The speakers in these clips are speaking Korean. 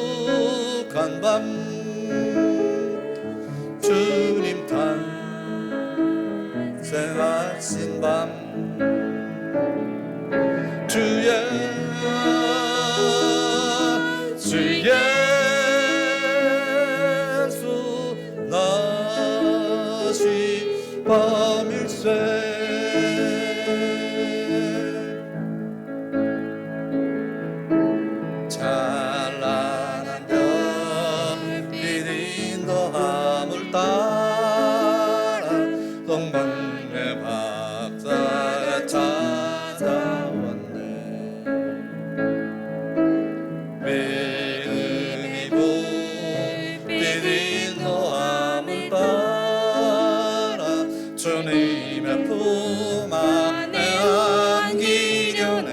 거룩한 밤 주님 탄생하신 밤 주 예수 나시 밤일세 찬란한 별빛 인도함을 따라 동방의 박사가 찾아왔네. 믿음이 불빛 인도함을 따라 주님의 품 안에 안기려네.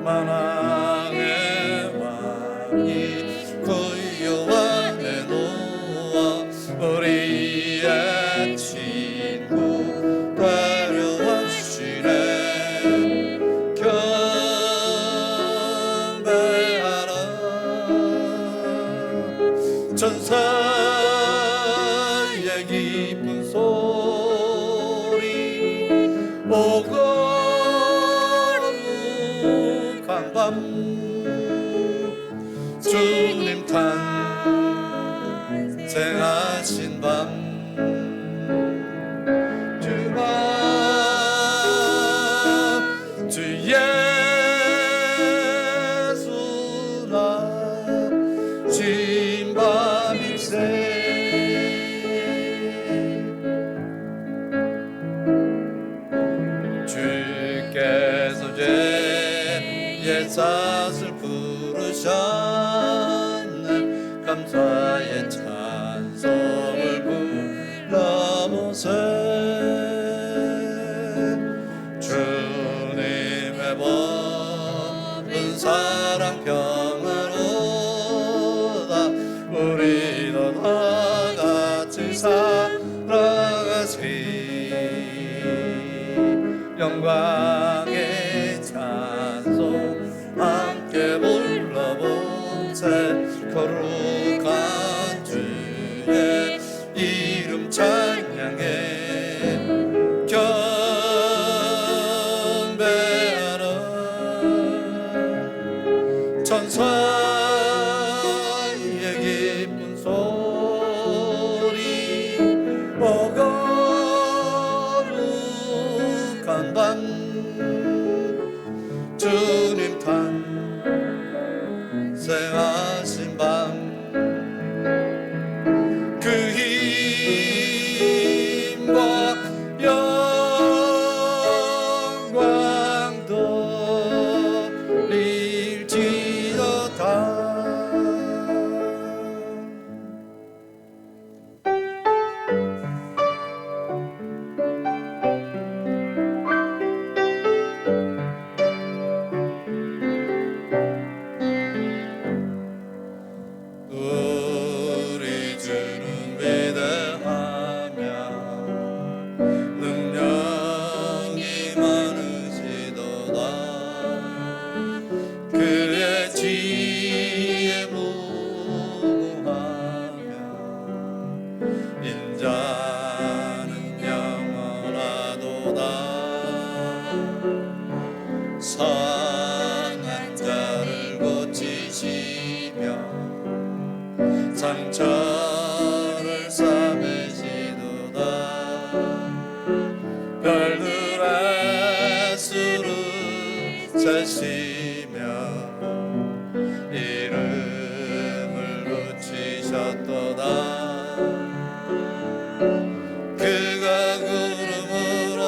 만왕의 왕이 고요한 내놓아 우리의 친구 데려왔시네. 경배하라 천사의 기쁜 소리 오고 밤 주님 탄생하신 밤 주밤 주 예수 나신 밤일세. 주께서 예사슬 부르셨네. 감사의 찬송을 불러보세. 주님의 법은 사랑 평화로다. 우리도 다같이 살아가시 영광의 찬송 함께 불러보세. 거룩한 주의 이름 찬양해 경배하라 천사의 기쁜 소리 거룩한 밤 주님 탄생하신 밤 그 힘과 영광 돌릴지어다. 우리 주는 위대하며 능력이 많으시도다. 그의 지혜 무궁하며 인자는 영원하도다. 선한 자를 고치시며 상처를 싸매시도다. 별들의 수를 세시며 이름을 붙이셨도다. 그가 구름으로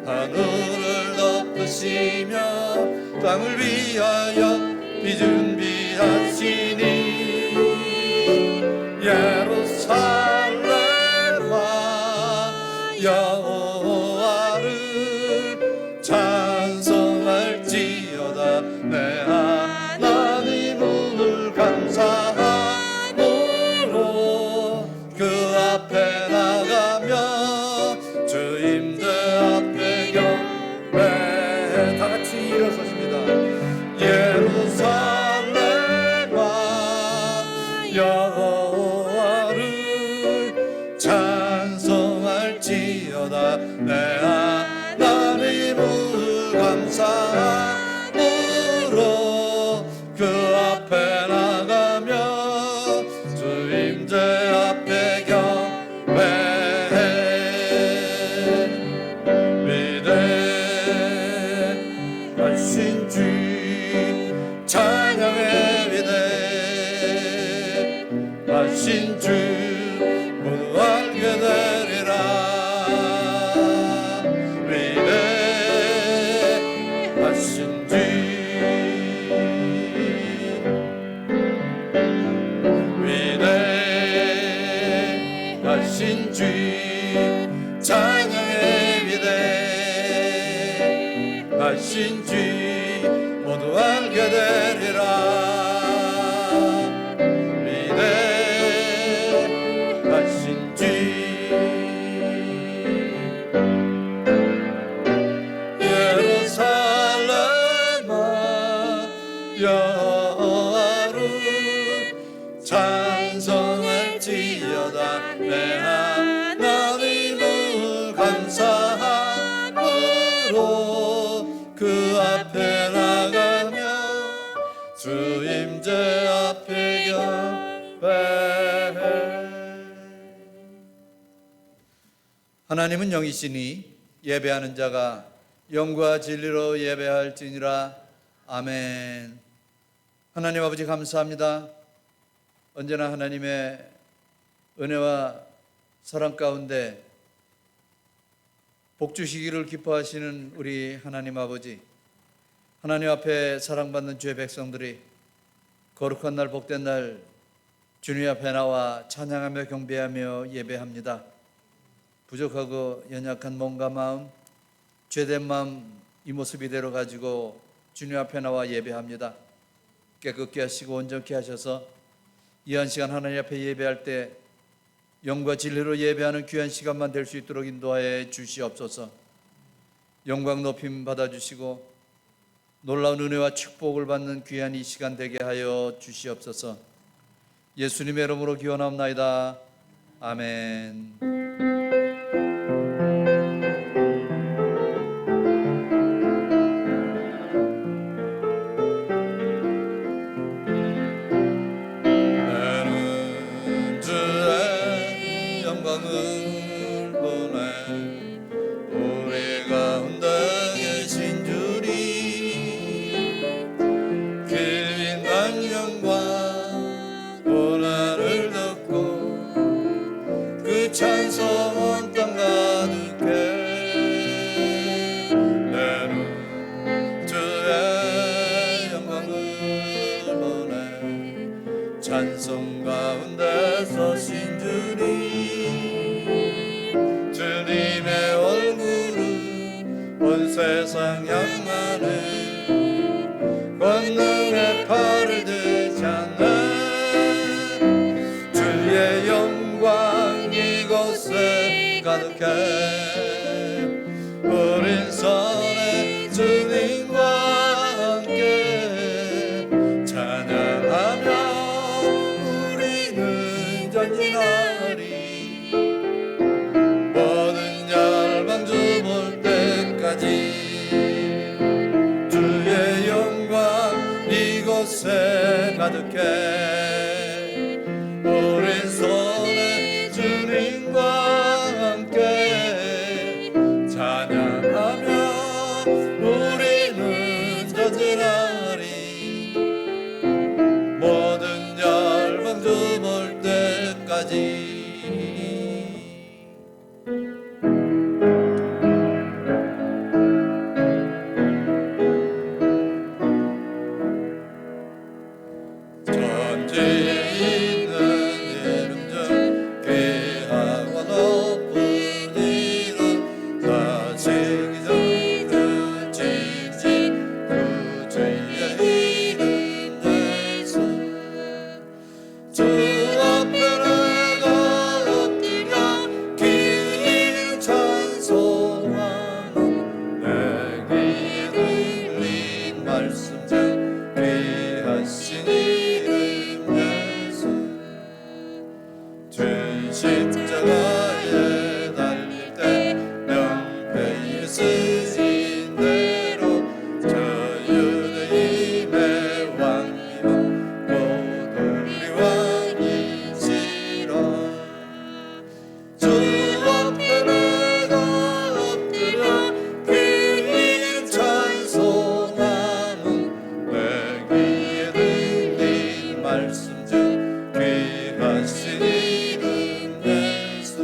하늘을 덮으시며 땅을 위하여 비 준비하시니 예루살렘아 여호와를 찬송할지어다. 내 하나님을 감사함으로 그 앞에 나가며 주임들 앞에 경배해. 다같이 일어서십니다. 예루살렘아 여호와를 찬송할지어다. 내 하나님을 감사함으로 그 앞에 나가며 주임제 앞에 경배해. 위대하신 주 찬양해. 위대하신 주 모두 알게 되리라. 위대하신 주 위대하신 주 찬양해. 위대하신 주 모두 알게 되리라. 위대하신 주 예루살렘아 여호와를 찬송할지어다. 내 하나님을 감사함으로 그 앞에 나가며 주임제 앞에 경배해. 하나님은 영이시니 예배하는 자가 영과 진리로 예배할지니라. 아멘. 하나님 아버지 감사합니다. 언제나 하나님의 은혜와 사랑 가운데 복 주시기를 기뻐하시는 우리 하나님 아버지, 하나님 앞에 사랑받는 주의 백성들이 거룩한 날 복된 날 주님 앞에 나와 찬양하며 경배하며 예배합니다. 부족하고 연약한 몸과 마음, 죄된 마음 이 모습 이대로 가지고 주님 앞에 나와 예배합니다. 깨끗게 하시고 온전케 하셔서 이 한 시간 하나님 앞에 예배할 때 영과 진리로 예배하는 귀한 시간만 될 수 있도록 인도하여 주시옵소서. 영광 높임 받아주시고 놀라운 은혜와 축복을 받는 귀한 이 시간 되게 하여 주시옵소서. 예수님의 이름으로 기원합나이다. 아멘. 찬송은 땅 가득해. 내는 주의 영광을 보내. 찬송 가운데 서신 주님, 주님의 얼굴은 온 세상 향하네. 권능의 팔을 들지 않네. 주의 영광 이곳에 가득해. 우린 선의 주님과 함께 찬양하며 우리는 전진하리. 모든 열방 주 볼 때까지 주의 영광 이곳에 가득해. 우린 선의 주님과 함께 찬양하며 우리는 전진하리. 모든 열방 주 볼 때까지. 전쟁 말씀 중 귀하신 이름 예수 주 십자가에 달릴 때 명패에 쓰인 대로 저 유대인의 왕이요 곧 우리 왕이시라 주 앞에 내가 엎드려 그 이름 찬송함은 내 귀에 들린 말씀 중 귀하신 이름 예수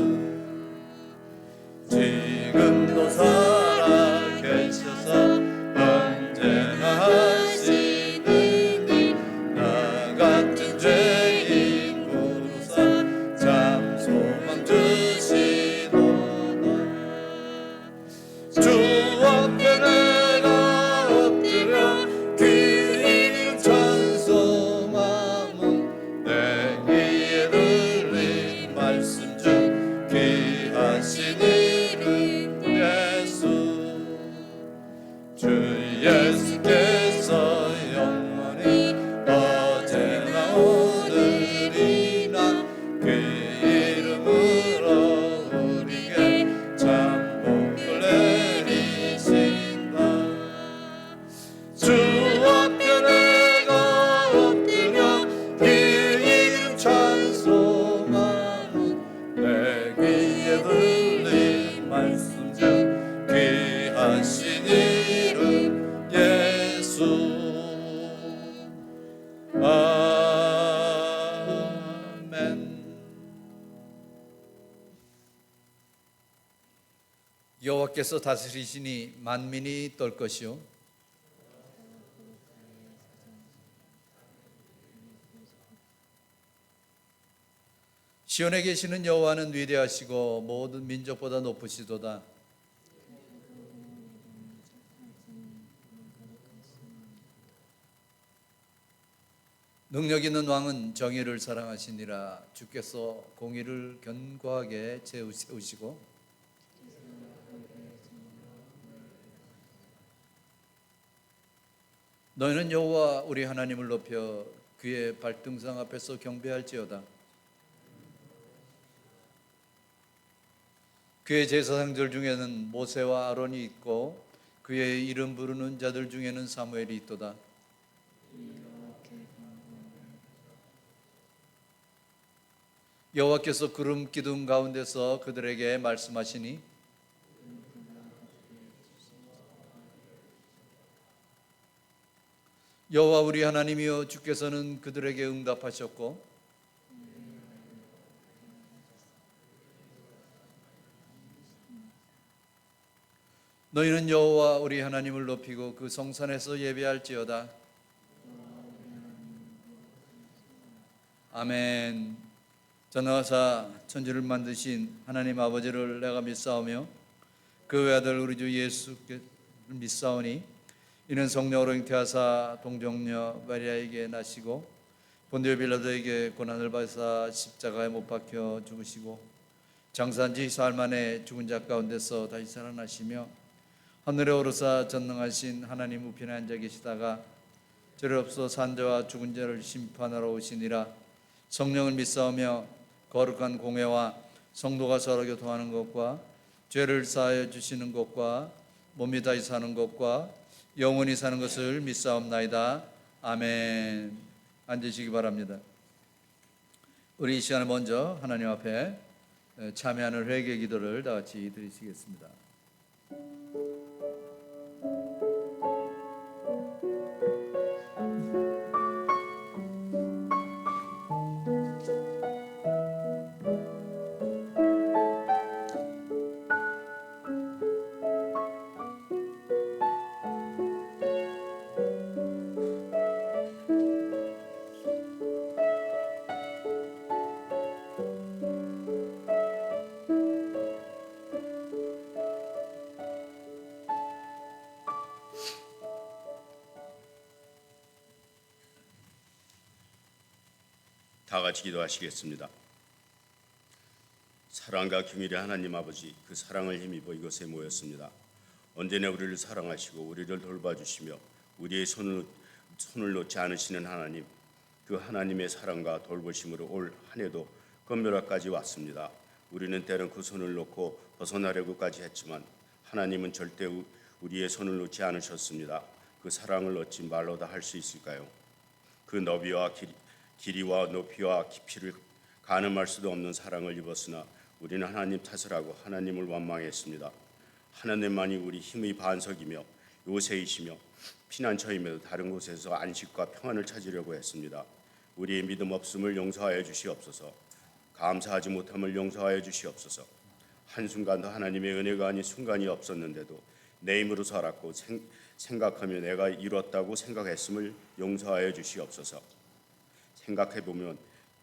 지금도 살아계셔서 언제나 하시느니 나 같은 죄인 부르사 참 소망 주시도다 주 앞에 내가 엎드려 그 이름 찬송함은 내 귀에 들린 말씀 중 귀하신 이름 예수 주 예수께서 영원히 어제나 오늘이나 그 이름으로 우리에게 참 복을 내리신다 주 앞에 내가 엎드려 그 이름 찬송함은 내 귀에 들린 말씀 중 귀하신 이름 예수 아멘 여호와께서 다스리시니 만민이 떨 것이요 시온에 계시는 여호와는 위대하시고 모든 민족보다 높으시도다 능력 있는 왕은 정의를 사랑하시니라 주께서 공의를 견고하게 세우시고 너희는 여호와 우리 하나님을 높여 그의 발등상 앞에서 경배할지어다 그의 제사장들 중에는 모세와 아론이 있고 그의 이름 부르는 자들 중에는 사무엘이 있도다 여호와께서 구름 기둥 가운데서 그들에게 말씀하시니 여호와 우리 하나님이여 주께서는 그들에게 응답하셨고 너희는 여호와 우리 하나님을 높이고 그 성산에서 예배할지어다 아멘 전능하사 천지를 만드신 하나님 아버지를 내가 믿사오며 그 외아들 우리 주 예수께를 믿사오니 이는 성령으로 잉태하사 동정녀 마리아에게 나시고 본디오 빌라도에게 고난을 받으사 십자가에 못 박혀 죽으시고 장사한 지 사흘 만에 죽은 자 가운데서 다시 살아나시며 하늘에 오르사 전능하신 하나님 우편에 앉아 계시다가 저리 없어 산자와 죽은 자를 심판하러 오시니라 성령을 믿사오며 거룩한 공회와 성도가 서로 교통하는 것과 죄를 사하여 주시는 것과 몸이 다시 사는 것과 영원히 사는 것을 믿사옵나이다 아멘 앉으시기 바랍니다 우리 이 시간에 먼저 하나님 앞에 참여하는 회개 기도를 다 같이 드리시겠습니다 다 같이 기도하시겠습니다. 사랑과 긍휼의 하나님 아버지, 그 사랑을 힘입어 이곳에 모였습니다. 언제나 우리를 사랑하시고 우리를 돌봐주시며 우리의 손을 놓지 않으시는 하나님, 그 하나님의 사랑과 돌보심으로 올 한 해도 끝멸화까지 왔습니다. 우리는 때론 그 손을 놓고 벗어나려고까지 했지만 하나님은 절대 우리의 손을 놓지 않으셨습니다. 그 사랑을 어찌 말로 다 할 수 있을까요? 그 너비와 길이와 높이와 깊이를 가늠할 수도 없는 사랑을 입었으나 우리는 하나님 탓을 하고 하나님을 원망했습니다. 하나님만이 우리 힘의 반석이며 요새이시며 피난처이며 다른 곳에서 안식과 평안을 찾으려고 했습니다. 우리의 믿음 없음을 용서하여 주시옵소서. 감사하지 못함을 용서하여 주시옵소서. 한순간도 하나님의 은혜가 아닌 순간이 없었는데도 내 힘으로 살았고 생각하며 내가 이뤘다고 생각했음을 용서하여 주시옵소서. 생각해보면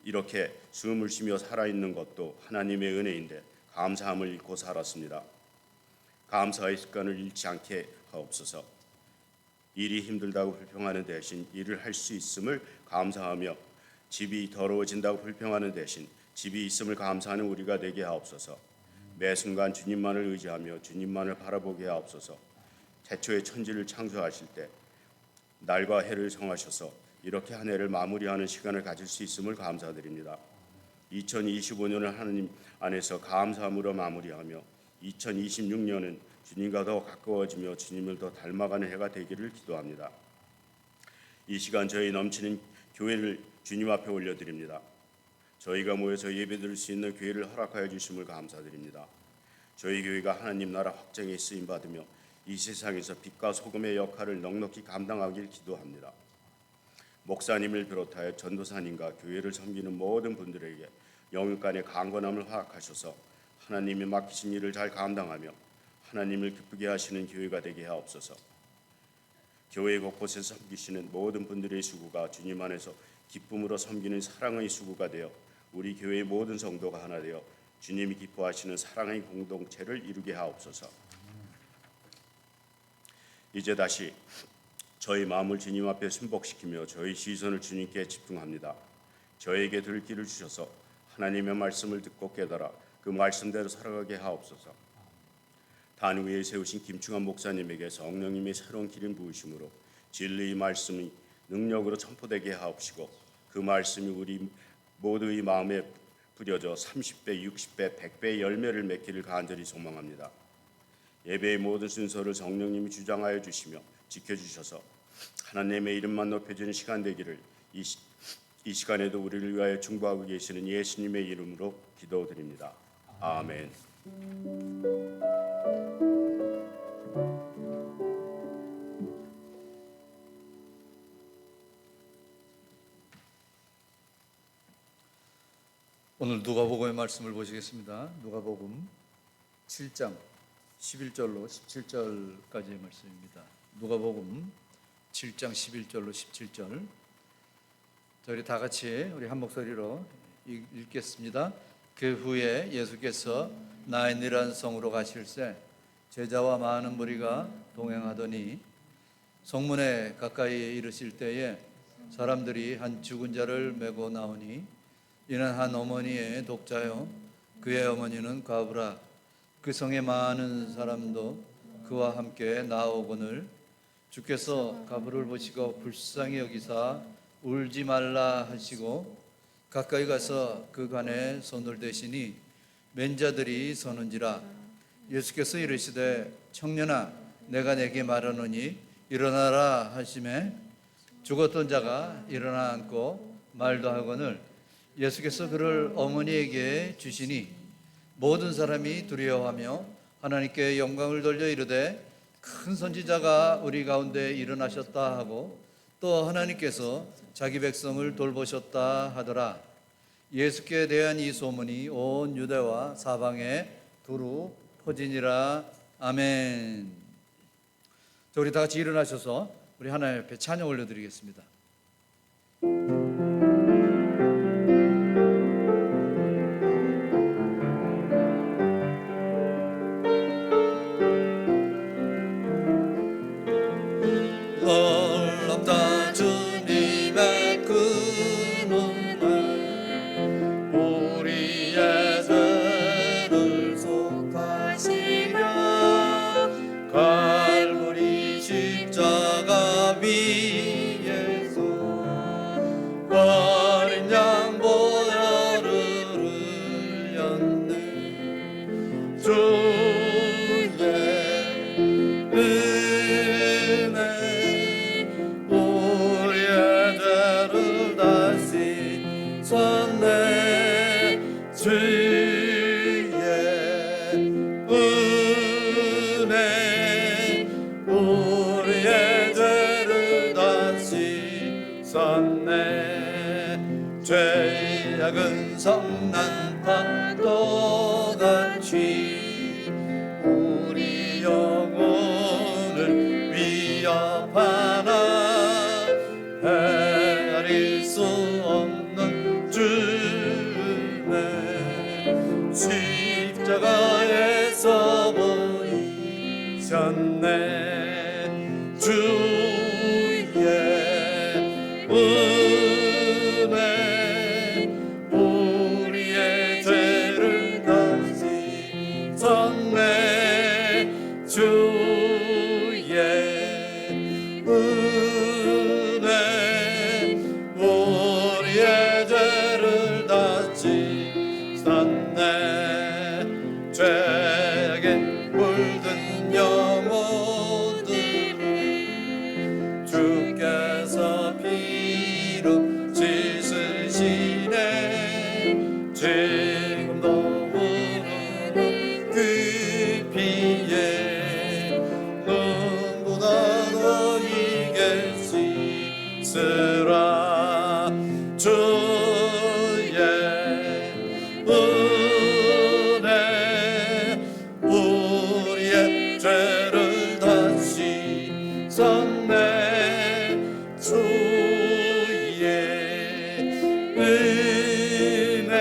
이렇게 숨을 쉬며 살아있는 것도 하나님의 은혜인데 감사함을 잃고 살았습니다. 감사의 습관을 잃지 않게 하옵소서. 일이 힘들다고 불평하는 대신 일을 할 수 있음을 감사하며 집이 더러워진다고 불평하는 대신 집이 있음을 감사하는 우리가 되게 하옵소서. 매 순간 주님만을 의지하며 주님만을 바라보게 하옵소서. 태초에 천지를 창조하실 때 날과 해를 정하셔서 이렇게 한 해를 마무리하는 시간을 가질 수 있음을 감사드립니다. 2025년을 하나님 안에서 감사함으로 마무리하며 2026년은 주님과 더 가까워지며 주님을 더 닮아가는 해가 되기를 기도합니다. 이 시간 저희 넘치는 교회를 주님 앞에 올려드립니다. 저희가 모여서 예배드릴 수 있는 교회를 허락하여 주심을 감사드립니다. 저희 교회가 하나님 나라 확장에 쓰임받으며 이 세상에서 빛과 소금의 역할을 넉넉히 감당하길 기도합니다. 목사님을 비롯하여 전도사님과 교회를 섬기는 모든 분들에게 영육간의 강건함을 허락하셔서 하나님이 맡기신 일을 잘 감당하며 하나님을 기쁘게 하시는 교회가 되게 하옵소서. 교회 곳곳에서 섬기시는 모든 분들의 수고가 주님 안에서 기쁨으로 섬기는 사랑의 수고가 되어 우리 교회의 모든 성도가 하나 되어 주님이 기뻐하시는 사랑의 공동체를 이루게 하옵소서. 이제 다시 저희 마음을 주님 앞에 순복시키며 저희 시선을 주님께 집중합니다. 저에게 들 길을 주셔서 하나님의 말씀을 듣고 깨달아 그 말씀대로 살아가게 하옵소서. 단 위에 세우신 김충환 목사님에게 성령님의 새로운 기름 부으심으로 진리의 말씀이 능력으로 선포되게 하옵시고 그 말씀이 우리 모두의 마음에 뿌려져 30배, 60배, 100배의 열매를 맺기를 간절히 소망합니다. 예배의 모든 순서를 성령님이 주장하여 주시며 지켜주셔서 하나님의 이름만 높여지는 시간 되기를 이 시간에도 우리를 위하여 중보하고 계시는 예수님의 이름으로 기도드립니다. 아멘. 오늘 누가복음의 말씀을 보시겠습니다. 누가복음 7장 11절로 17절까지의 말씀입니다. 누가복음 7장 11절로 17절. 우리 다 같이 우리 한 목소리로 읽겠습니다. 그 후에 예수께서 나인이라는 성으로 가실새 제자와 많은 무리가 동행하더니 성문에 가까이 이르실 때에 사람들이 한 죽은 자를 메고 나오니 이는 한 어머니의 독자요 그의 어머니는 과부라. 그 성에 많은 사람도 그와 함께 나오거늘 주께서 과부를 보시고 불쌍히 여기사 울지 말라 하시고 가까이 가서 그 간에 손을 대시니 맨자들이 서는지라. 예수께서 이르시되 청년아 내가 내게 말하노니 일어나라 하시매 죽었던 자가 일어나 앉고 말도 하거늘 예수께서 그를 어머니에게 주시니 모든 사람이 두려워하며 하나님께 영광을 돌려 이르되 큰 선지자가 우리 가운데 일어나셨다 하고 또 하나님께서 자기 백성을 돌보셨다 하더라. 예수께 대한 이 소문이 온 유대와 사방에 두루 퍼지니라. 아멘. 자, 우리 다 같이 일어나셔서 우리 하나님 앞에 찬양 올려드리겠습니다. 놀랍다 주님의 그 눈을 우리의 죄를 속하시며 갈보리 십자가 위에서 어린 양 보혈을 흘렸네. 주의 은혜 우리의 죄를 다시 졌네. 주의 은혜 우리의 죄를 다시 졌네. 죄악은 성난 파도같이 우리 영혼을 위협하나 헤아릴 수 없는 주네. 십자가에서 보이셨네. 주의 은혜 우리의 죄를 다시 졌네. 주의 은혜 우리의 죄를 다시 졌네. 죄악에 물든 영혼들을 주께서 피로 씻으시네. 지금도 흐르는 그 피에 눈보다도 이게 씻으라. 주의 은혜 우리의 죄를 다시 졌네. 주의 은혜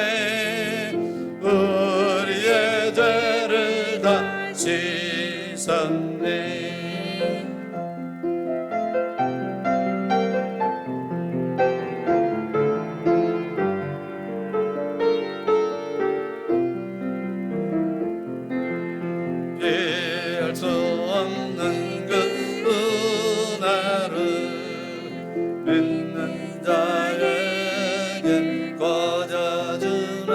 우리의 죄를 다시 졌네. 피할 수 없는 그 은혜를 믿는 자에게 거저주네.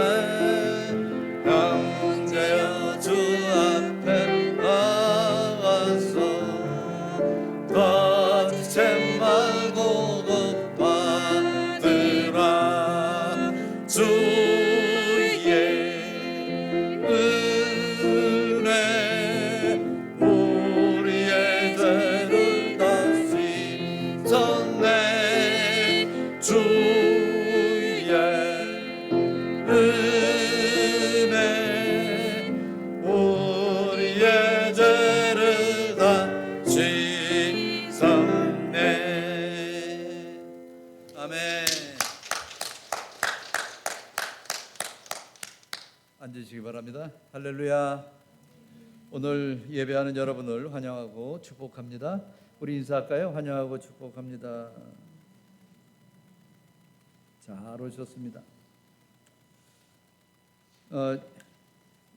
형제여 주 앞에 나와서 거짓책 말고 곧 받으라. 주의 은혜 우리의 죄를 다시 졌네. 주의 은혜 우리의 죄를 다시 졌네. 아멘. 앉으시기 바랍니다. 할렐루야. 오늘 예배하는 여러분을 환영하고 축복합니다. 우리 인사할까요? 환영하고 축복합니다. 잘 오셨습니다.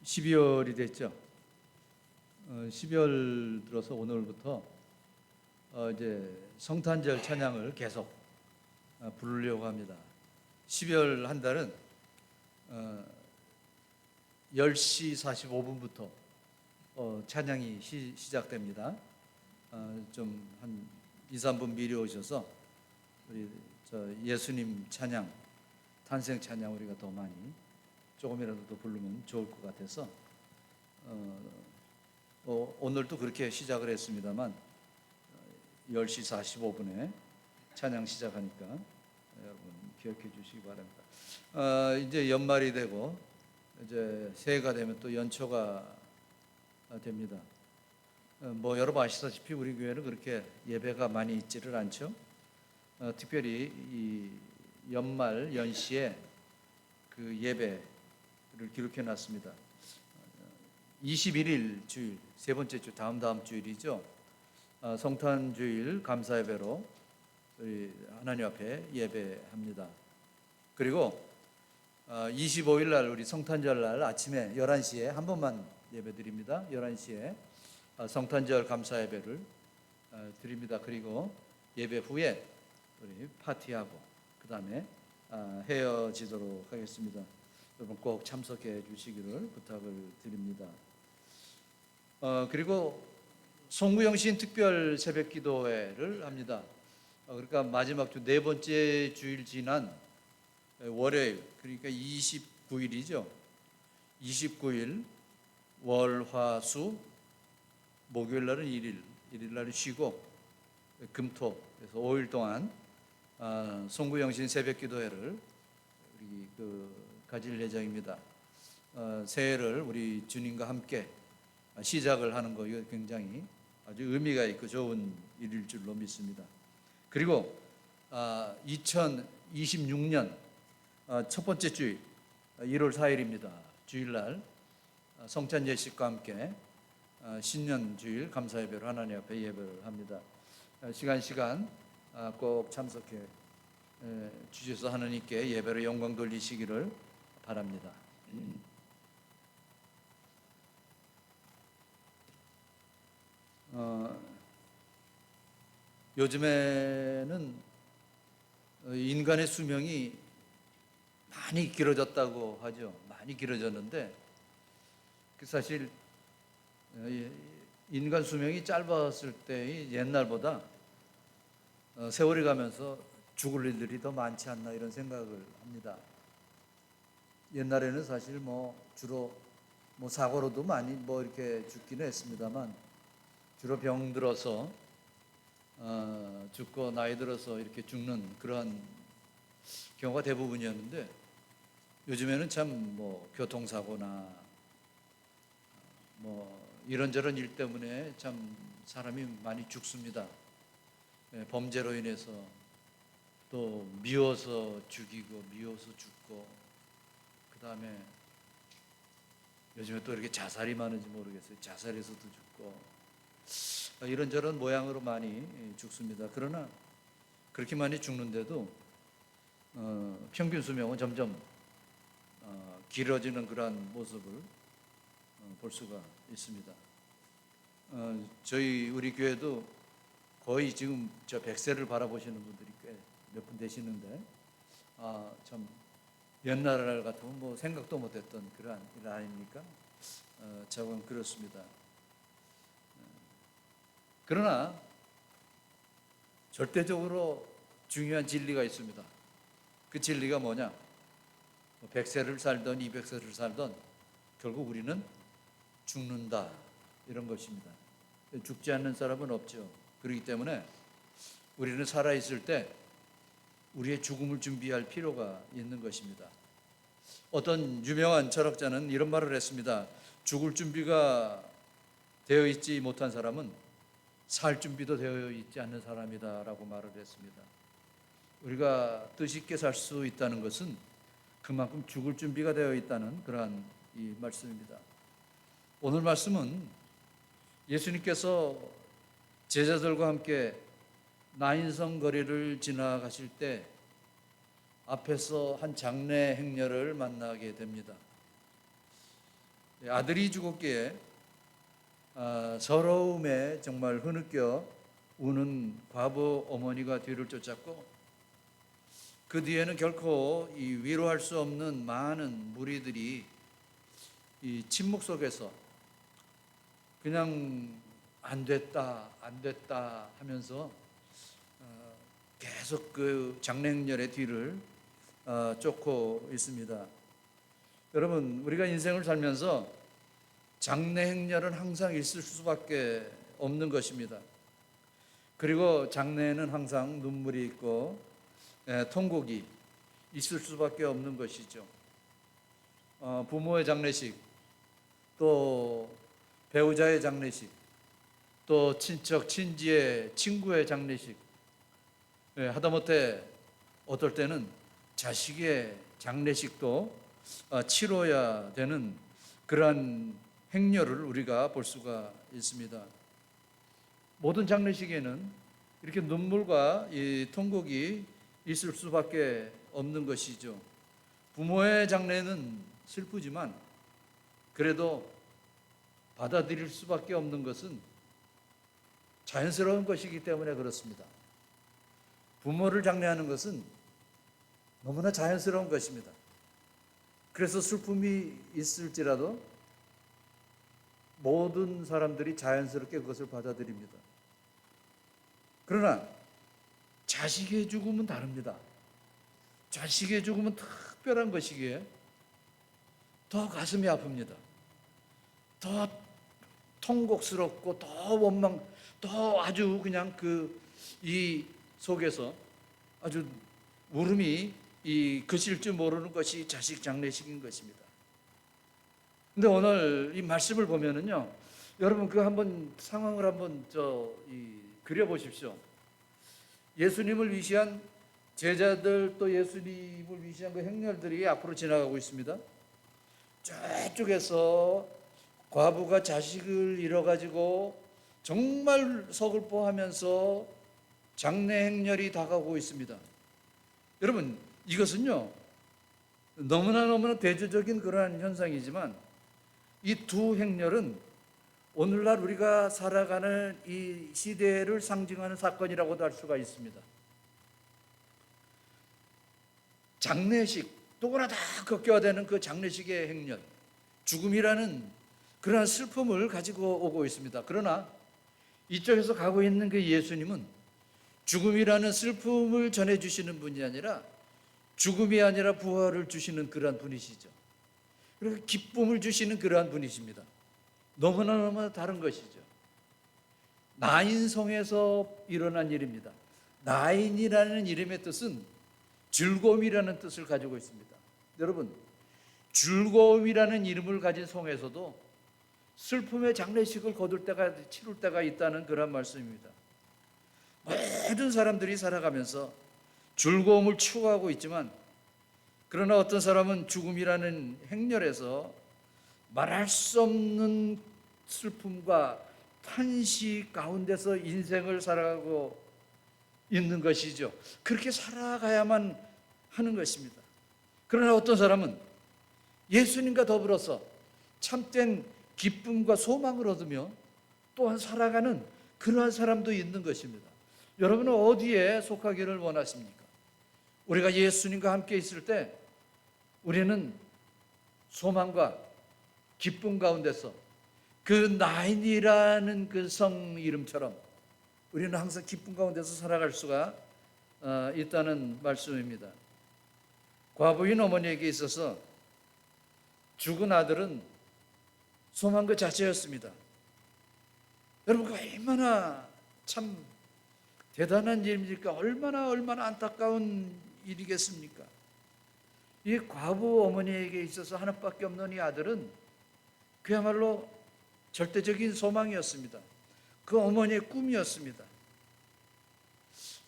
12월이 됐죠. 12월 들어서 오늘부터 이제 성탄절 찬양을 계속 부르려고 합니다. 12월 한 달은 10시 45분부터 찬양이 시작됩니다. 좀 한 2, 3분 미리 오셔서 우리 예수님 찬양, 탄생 찬양 우리가 더 많이 조금이라도 더 부르면 좋을 것 같아서 오늘도 그렇게 시작을 했습니다만 10시 45분에 찬양 시작하니까 여러분 기억해 주시기 바랍니다. 이제 연말이 되고 이제 새해가 되면 또 연초가 됩니다. 뭐 여러분 아시다시피 우리 교회는 그렇게 예배가 많이 있지를 않죠. 특별히 이 연말 연시에 그 예배를 기록해 놨습니다. 21일 주일, 세 번째 주 다음 주일이죠. 성탄주일 감사 예배로 우리 하나님 앞에 예배합니다. 그리고 25일 날 우리 성탄절 날 아침에 11시에 한 번만 예배드립니다. 11시에 성탄절 감사 예배를 드립니다. 그리고 예배 후에 우리 파티하고 그 다음에 헤어지도록 하겠습니다. 여러분 꼭 참석해 주시기를 부탁을 드립니다. 그리고 송구영신 특별 새벽기도회를 합니다. 그러니까 마지막 주 네 번째 주일 지난 월요일, 그러니까 29일이죠. 29일 월화수 목요일 날은 1일 날은 쉬고 금토 그래서 5일 동안 송구영신 새벽기도회를 우리 가질 예정입니다. 새해를 우리 주님과 함께 시작을 하는 거 이거 굉장히 아주 의미가 있고 좋은 일일 줄로 믿습니다. 그리고 2026년 첫 번째 주일 1월 4일입니다. 주일날 성찬 예식과 함께 신년 주일 감사 예배를 하나님 앞에 예배를 합니다. 시간 꼭 참석해 주셔서 하나님께 예배로 영광 돌리시기를 바랍니다. 요즘에는 인간의 수명이 많이 길어졌다고 하죠. 많이 길어졌는데 사실 인간 수명이 짧았을 때의 옛날보다 세월이 가면서 죽을 일들이 더 많지 않나 이런 생각을 합니다. 옛날에는 사실 주로 사고로도 많이 이렇게 죽기는 했습니다만 주로 병들어서 죽고 나이 들어서 이렇게 죽는 그러한 경우가 대부분이었는데 요즘에는 참 교통사고나 이런저런 일 때문에 참 사람이 많이 죽습니다. 범죄로 인해서 또 미워서 죽이고 미워서 죽고 그 다음에 요즘에 또 이렇게 자살이 많은지 모르겠어요. 자살해서도 죽고 이런저런 모양으로 많이 죽습니다. 그러나 그렇게 많이 죽는데도 평균 수명은 점점 길어지는 그러한 모습을 볼 수가 있습니다. 우리 교회도 거의 지금 100세를 바라보시는 분들이 꽤 몇 분 되시는데 참 옛날 같으면 생각도 못했던 그러한 일 아닙니까? 저건 그렇습니다. 그러나 절대적으로 중요한 진리가 있습니다. 그 진리가 뭐냐? 100세를 살던 200세를 살던 결국 우리는 죽는다 이런 것입니다. 죽지 않는 사람은 없죠. 그렇기 때문에 우리는 살아있을 때 우리의 죽음을 준비할 필요가 있는 것입니다. 어떤 유명한 철학자는 이런 말을 했습니다. 죽을 준비가 되어 있지 못한 사람은 살 준비도 되어 있지 않는 사람이다 라고 말을 했습니다. 우리가 뜻 있게 살 수 있다는 것은 그만큼 죽을 준비가 되어 있다는 그러한 이 말씀입니다. 오늘 말씀은 예수님께서 제자들과 함께 나인성 거리를 지나가실 때 앞에서 한 장례 행렬을 만나게 됩니다. 아들이 죽었기에 서러움에 정말 흐느껴 우는 과부 어머니가 뒤를 쫓았고 그 뒤에는 결코 위로할 수 없는 많은 무리들이 이 침묵 속에서 그냥 안 됐다 하면서 계속 그 장례행렬의 뒤를 쫓고 있습니다. 여러분, 우리가 인생을 살면서 장례행렬은 항상 있을 수밖에 없는 것입니다. 그리고 장례에는 항상 눈물이 있고 통곡이 있을 수밖에 없는 것이죠. 부모의 장례식, 또 배우자의 장례식, 또 친척, 친지의 친구의 장례식, 하다못해 어떨 때는 자식의 장례식도 치러야 되는 그러한 행렬을 우리가 볼 수가 있습니다. 모든 장례식에는 이렇게 눈물과 이 통곡이 있을 수밖에 없는 것이죠. 부모의 장례는 슬프지만 그래도 받아들일 수밖에 없는 것은 자연스러운 것이기 때문에 그렇습니다. 부모를 장례하는 것은 너무나 자연스러운 것입니다. 그래서 슬픔이 있을지라도 모든 사람들이 자연스럽게 그것을 받아들입니다. 그러나 자식의 죽음은 다릅니다. 자식의 죽음은 특별한 것이기에 더 가슴이 아픕니다. 더 통곡스럽고 더 원망, 더 아주 그냥 이 속에서 아주 울음이 그칠 줄 모르는 것이 자식 장례식인 것입니다. 근데 오늘 이 말씀을 보면은요, 여러분 그 한번 상황을 한번 그려 보십시오. 예수님을 위시한 제자들 또 예수님을 위시한 그 행렬들이 앞으로 지나가고 있습니다. 저쪽에서 과부가 자식을 잃어가지고 정말 서글퍼하면서 장례 행렬이 다가오고 있습니다. 여러분 이것은요 너무나 대조적인 그러한 현상이지만 이 두 행렬은 오늘날 우리가 살아가는 이 시대를 상징하는 사건이라고도 할 수가 있습니다. 장례식, 누구나 다 겪어야 되는 그 장례식의 행렬, 죽음이라는 그러한 슬픔을 가지고 오고 있습니다. 그러나 이쪽에서 가고 있는 그 예수님은 죽음이라는 슬픔을 전해주시는 분이 아니라 죽음이 아니라 부활을 주시는 그러한 분이시죠. 그리고 기쁨을 주시는 그러한 분이십니다. 너무나 다른 것이죠. 나인성에서 일어난 일입니다. 나인이라는 이름의 뜻은 즐거움이라는 뜻을 가지고 있습니다. 여러분, 즐거움이라는 이름을 가진 성에서도 슬픔의 장례식을 치룰 때가 있다는 그런 말씀입니다. 모든 사람들이 살아가면서 즐거움을 추구하고 있지만, 그러나 어떤 사람은 죽음이라는 행렬에서 말할 수 없는 슬픔과 탄식 가운데서 인생을 살아가고 있는 것이죠. 그렇게 살아가야만 하는 것입니다. 그러나 어떤 사람은 예수님과 더불어서 참된 기쁨과 소망을 얻으며 또한 살아가는 그러한 사람도 있는 것입니다. 여러분은 어디에 속하기를 원하십니까? 우리가 예수님과 함께 있을 때 우리는 소망과 기쁨 가운데서 그 나인이라는 그 성 이름처럼 우리는 항상 기쁨 가운데서 살아갈 수가 있다는 말씀입니다. 과부인 어머니에게 있어서 죽은 아들은 소망 그 자체였습니다. 여러분, 얼마나 참 대단한 일입니까? 얼마나 안타까운 일이겠습니까? 이 과부 어머니에게 있어서 하나밖에 없는 이 아들은 그야말로 절대적인 소망이었습니다. 그 어머니의 꿈이었습니다.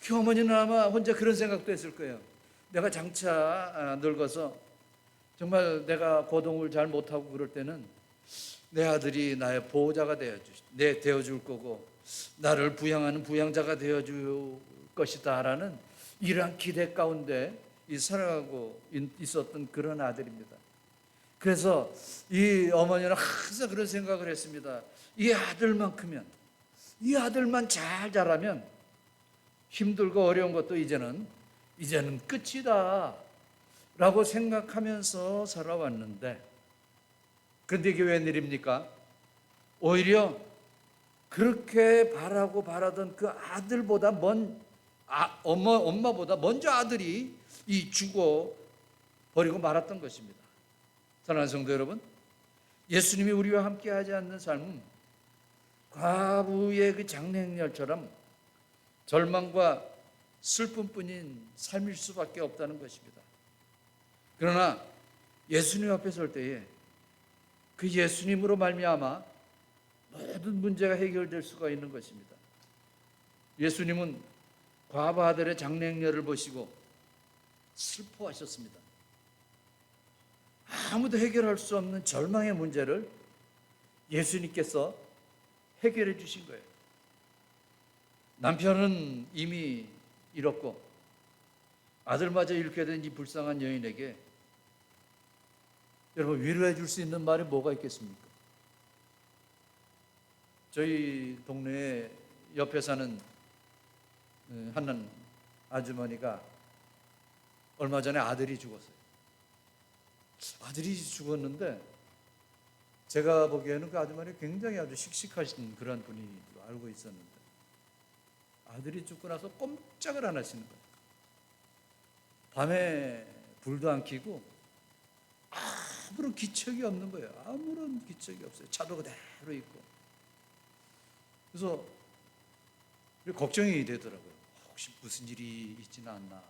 그 어머니는 아마 혼자 그런 생각도 했을 거예요. 내가 장차 늙어서 정말 내가 고동을 잘 못하고 그럴 때는 내 아들이 나의 보호자가 되어줄 거고 나를 부양하는 부양자가 되어줄 것이다 라는 이러한 기대 가운데 살아가고 있었던 그런 아들입니다. 그래서 이 어머니는 항상 그런 생각을 했습니다. 이 아들만 잘 자라면 힘들고 어려운 것도 이제는 끝이다 라고 생각하면서 살아왔는데, 그런데 이게 웬일입니까? 오히려 그렇게 바라던 그 아들보다 엄마보다 먼저 아들이 죽어 버리고 말았던 것입니다. 사랑하는 성도 여러분, 예수님이 우리와 함께 하지 않는 삶은 과부의 그 장례행렬처럼 절망과 슬픔뿐인 삶일 수밖에 없다는 것입니다. 그러나 예수님 앞에 설 때에 그 예수님으로 말미암아 모든 문제가 해결될 수가 있는 것입니다. 예수님은 과부 아들의 장례행렬을 보시고 슬퍼하셨습니다. 아무도 해결할 수 없는 절망의 문제를 예수님께서 해결해 주신 거예요. 남편은 이미 잃었고 아들마저 잃게 된 이 불쌍한 여인에게 여러분 위로해 줄 수 있는 말이 뭐가 있겠습니까? 저희 동네에 옆에 사는 한 아주머니가 얼마 전에 아들이 죽었어요. 아들이 죽었는데 제가 보기에는 그 아주머니 굉장히 아주 씩씩하신 그런 분이 알고 있었는데 아들이 죽고 나서 꼼짝을 안 하시는 거예요. 밤에 불도 안 켜고 아무런 기척이 없는 거예요. 아무런 기척이 없어요. 차도 그대로 있고. 그래서 걱정이 되더라고요. 혹시 무슨 일이 있지는 않나.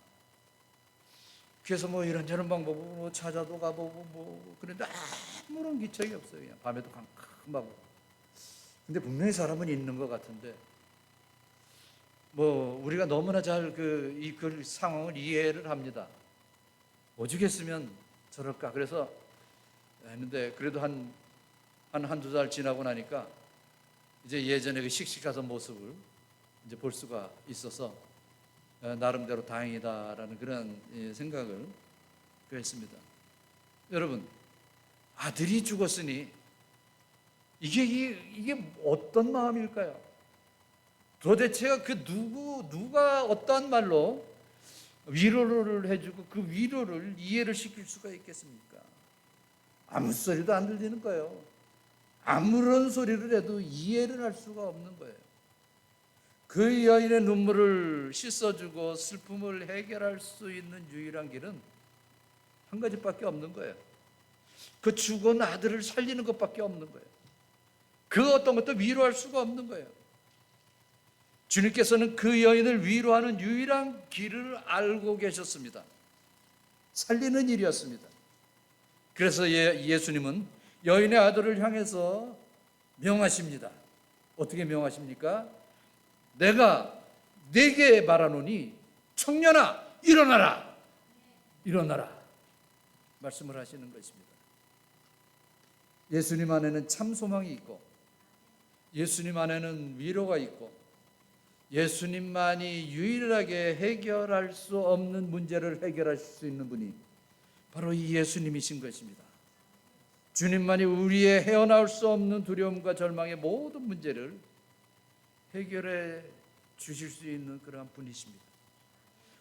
그래서 뭐 이런저런 방법으로 찾아도 가보고 뭐 그런데 아무런 기척이 없어요. 그냥 밤에도 캄캄하고. 근데 분명히 사람은 있는 것 같은데 뭐 우리가 너무나 잘 그 상황을 이해를 합니다. 오죽했으면 저럴까. 그래서 했는데 그래도 한두 달 지나고 나니까 이제 예전에 그 씩씩하던 모습을 이제 볼 수가 있어서 나름대로 다행이다라는 그런 생각을 했습니다. 여러분, 아들이 죽었으니 이게 어떤 마음일까요? 도대체가 누가 어떠한 말로 위로를 해주고 그 위로를 이해를 시킬 수가 있겠습니까? 아무 소리도 안 들리는 거예요. 아무런 소리를 해도 이해를 할 수가 없는 거예요. 그 여인의 눈물을 씻어주고 슬픔을 해결할 수 있는 유일한 길은 한 가지밖에 없는 거예요. 그 죽은 아들을 살리는 것밖에 없는 거예요. 그 어떤 것도 위로할 수가 없는 거예요. 주님께서는 그 여인을 위로하는 유일한 길을 알고 계셨습니다. 살리는 일이었습니다. 그래서 예수님은 여인의 아들을 향해서 명하십니다. 어떻게 명하십니까? 내가 네게 말하노니 청년아 일어나라. 일어나라. 말씀을 하시는 것입니다. 예수님 안에는 참 소망이 있고 예수님 안에는 위로가 있고 예수님만이 유일하게 해결할 수 없는 문제를 해결하실 수 있는 분이 바로 이 예수님이신 것입니다. 주님만이 우리의 헤어나올 수 없는 두려움과 절망의 모든 문제를 해결해 주실 수 있는 그러한 분이십니다.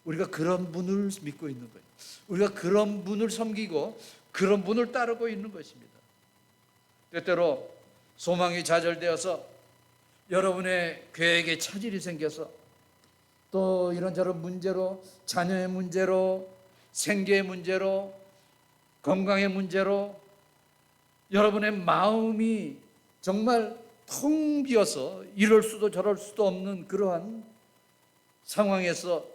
우리가 그런 분을 믿고 있는 거예요. 우리가 그런 분을 섬기고 그런 분을 따르고 있는 것입니다. 때때로 소망이 좌절되어서 여러분의 계획에 차질이 생겨서 또 이런저런 문제로 자녀의 문제로 생계의 문제로 건강의 문제로 여러분의 마음이 정말 텅 비어서 이럴 수도 저럴 수도 없는 그러한 상황에서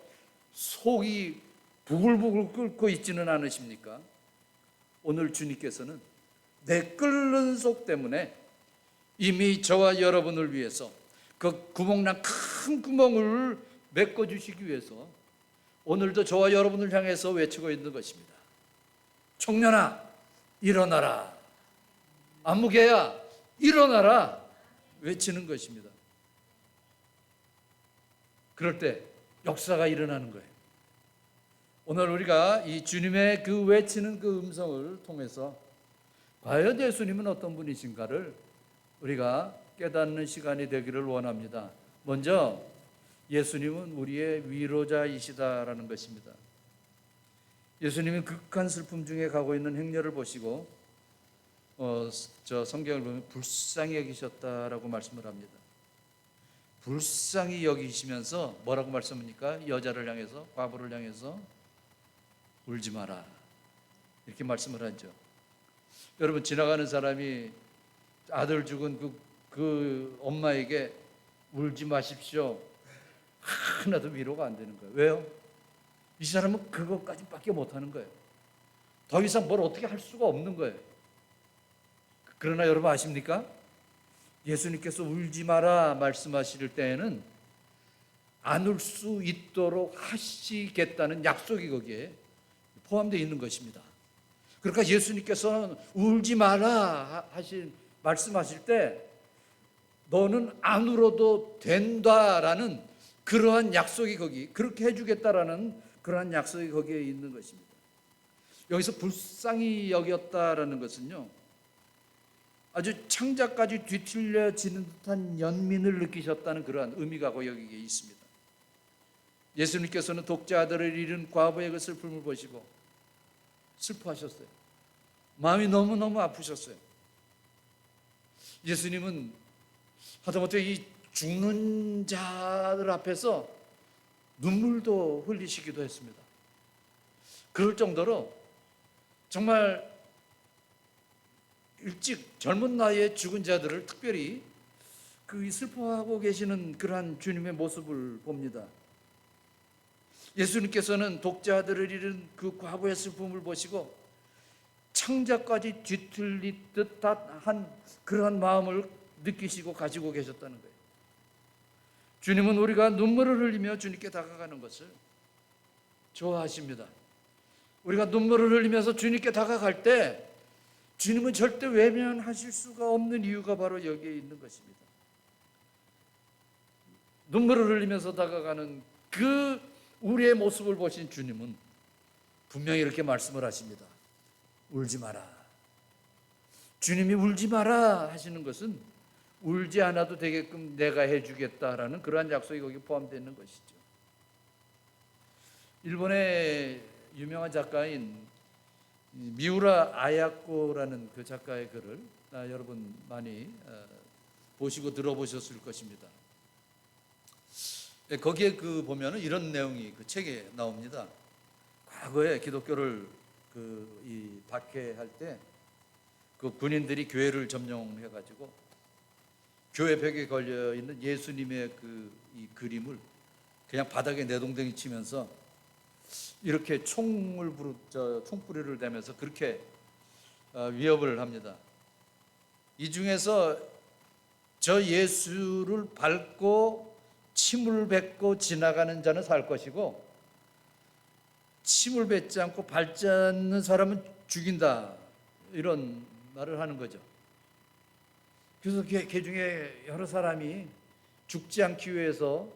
속이 부글부글 끓고 있지는 않으십니까? 오늘 주님께서는 내 끓는 속 때문에 이미 저와 여러분을 위해서 그 구멍난 큰 구멍을 메꿔주시기 위해서 오늘도 저와 여러분을 향해서 외치고 있는 것입니다. 청년아 일어나라. 안무개야 일어나라. 외치는 것입니다. 그럴 때 역사가 일어나는 거예요. 오늘 우리가 이 주님의 그 외치는 그 음성을 통해서 과연 예수님은 어떤 분이신가를 우리가 깨닫는 시간이 되기를 원합니다. 먼저 예수님은 우리의 위로자이시다라는 것입니다. 예수님이 극한 슬픔 중에 가고 있는 행렬을 보시고 저 성경을 보면 불쌍히 여기셨다라고 말씀을 합니다. 불쌍히 여기시면서 뭐라고 말씀합니까? 여자를 향해서, 과부를 향해서 울지 마라 이렇게 말씀을 하죠. 여러분, 지나가는 사람이 아들 죽은 그 엄마에게 울지 마십시오 하나도 위로가 안 되는 거예요. 왜요? 이 사람은 그것까지밖에 못하는 거예요. 더 이상 뭘 어떻게 할 수가 없는 거예요. 그러나 여러분 아십니까? 예수님께서 울지 마라 말씀하실 때에는 안 울 수 있도록 하시겠다는 약속이 거기에 포함되어 있는 것입니다. 그러니까 예수님께서는 울지 마라 말씀하실 때 너는 안 울어도 된다라는 그러한 약속이 그렇게 해주겠다라는 그러한 약속이 거기에 있는 것입니다. 여기서 불쌍히 여겼다라는 것은요, 아주 창자까지 뒤틀려지는 듯한 연민을 느끼셨다는 그러한 의미가 여기에 있습니다. 예수님께서는 독자 아들을 잃은 과부의 그 슬픔을 보시고 슬퍼하셨어요. 마음이 너무너무 아프셨어요. 예수님은 하다못해 이 죽는 자들 앞에서 눈물도 흘리시기도 했습니다. 그럴 정도로 정말 일찍 젊은 나이에 죽은 자들을 특별히 그 슬퍼하고 계시는 그러한 주님의 모습을 봅니다. 예수님께서는 독자들을 잃은 그 과부의 슬픔을 보시고 창자까지 뒤틀릴 듯한 그러한 마음을 느끼시고 가지고 계셨다는 거예요. 주님은 우리가 눈물을 흘리며 주님께 다가가는 것을 좋아하십니다. 우리가 눈물을 흘리면서 주님께 다가갈 때 주님은 절대 외면하실 수가 없는 이유가 바로 여기에 있는 것입니다. 눈물을 흘리면서 다가가는 그 우리의 모습을 보신 주님은 분명히 이렇게 말씀을 하십니다. 울지 마라. 주님이 울지 마라 하시는 것은 울지 않아도 되게끔 내가 해주겠다라는 그러한 약속이 거기에 포함되어 있는 것이죠. 일본의 유명한 작가인 미우라 아야코라는 그 작가의 글을 여러분 많이 보시고 들어보셨을 것입니다. 거기에 보면은 이런 내용이 그 책에 나옵니다. 과거에 기독교를 박해할 때 그 군인들이 교회를 점령해가지고 교회 벽에 걸려 있는 예수님의 이 그림을 그냥 바닥에 내동댕이 치면서 이렇게 총뿌리를 대면서 그렇게 위협을 합니다. 이 중에서 저 예수를 밟고 침을 뱉고 지나가는 자는 살 것이고 침을 뱉지 않고 밟지 않는 사람은 죽인다, 이런 말을 하는 거죠. 그래서 그 중에 여러 사람이 죽지 않기 위해서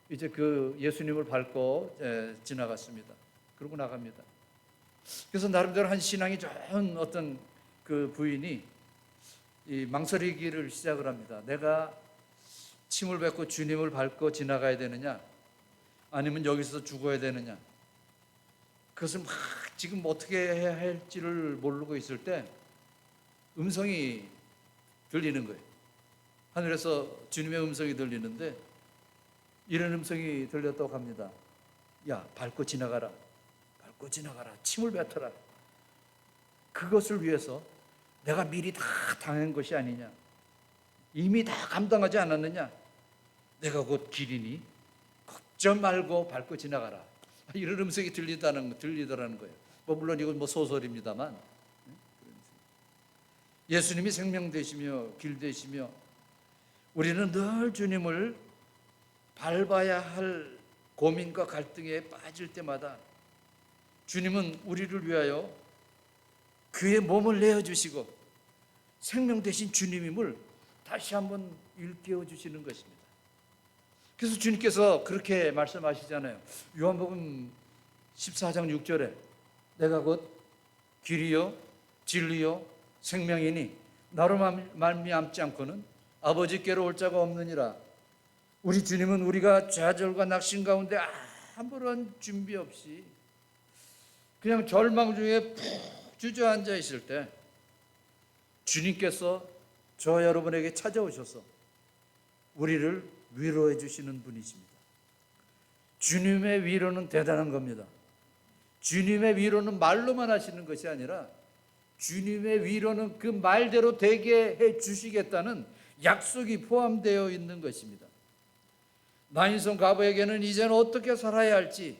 이제 그 예수님을 밟고 지나갔습니다. 그러고 나갑니다. 그래서 나름대로 한 신앙이 좋은 어떤 그 부인이 이 망설이기를 시작을 합니다. 내가 침을 뱉고 주님을 밟고 지나가야 되느냐, 아니면 여기서 죽어야 되느냐. 그것을 막 지금 어떻게 해야 할지를 모르고 있을 때 음성이 들리는 거예요. 하늘에서 주님의 음성이 들리는데 이런 음성이 들렸다고 합니다. 야, 밟고 지나가라. 밟고 지나가라. 침을 뱉어라. 그것을 위해서 내가 미리 다 당한 것이 아니냐. 이미 다 감당하지 않았느냐. 내가 곧 길이니 걱정 말고 밟고 지나가라. 이런 음성이 들리더라는 거예요. 물론 이건 소설입니다만, 예수님이 생명 되시며 길 되시며 우리는 늘 주님을 밟아야 할 고민과 갈등에 빠질 때마다 주님은 우리를 위하여 그의 몸을 내어주시고 생명 되신 주님임을 다시 한번 일깨워 주시는 것입니다. 그래서 주님께서 그렇게 말씀하시잖아요. 요한복음 14장 6절에 내가 곧 길이요 진리요 생명이니 나로 말미암지 않고는 아버지께로 올 자가 없느니라. 우리 주님은 우리가 좌절과 낙심 가운데 아무런 준비 없이 그냥 절망 중에 푹 주저앉아 있을 때 주님께서 저 여러분에게 찾아오셔서 우리를 위로해 주시는 분이십니다. 주님의 위로는 대단한 겁니다. 주님의 위로는 말로만 하시는 것이 아니라 주님의 위로는 그 말대로 되게 해 주시겠다는 약속이 포함되어 있는 것입니다. 나인성 과부에게는 이제는 어떻게 살아야 할지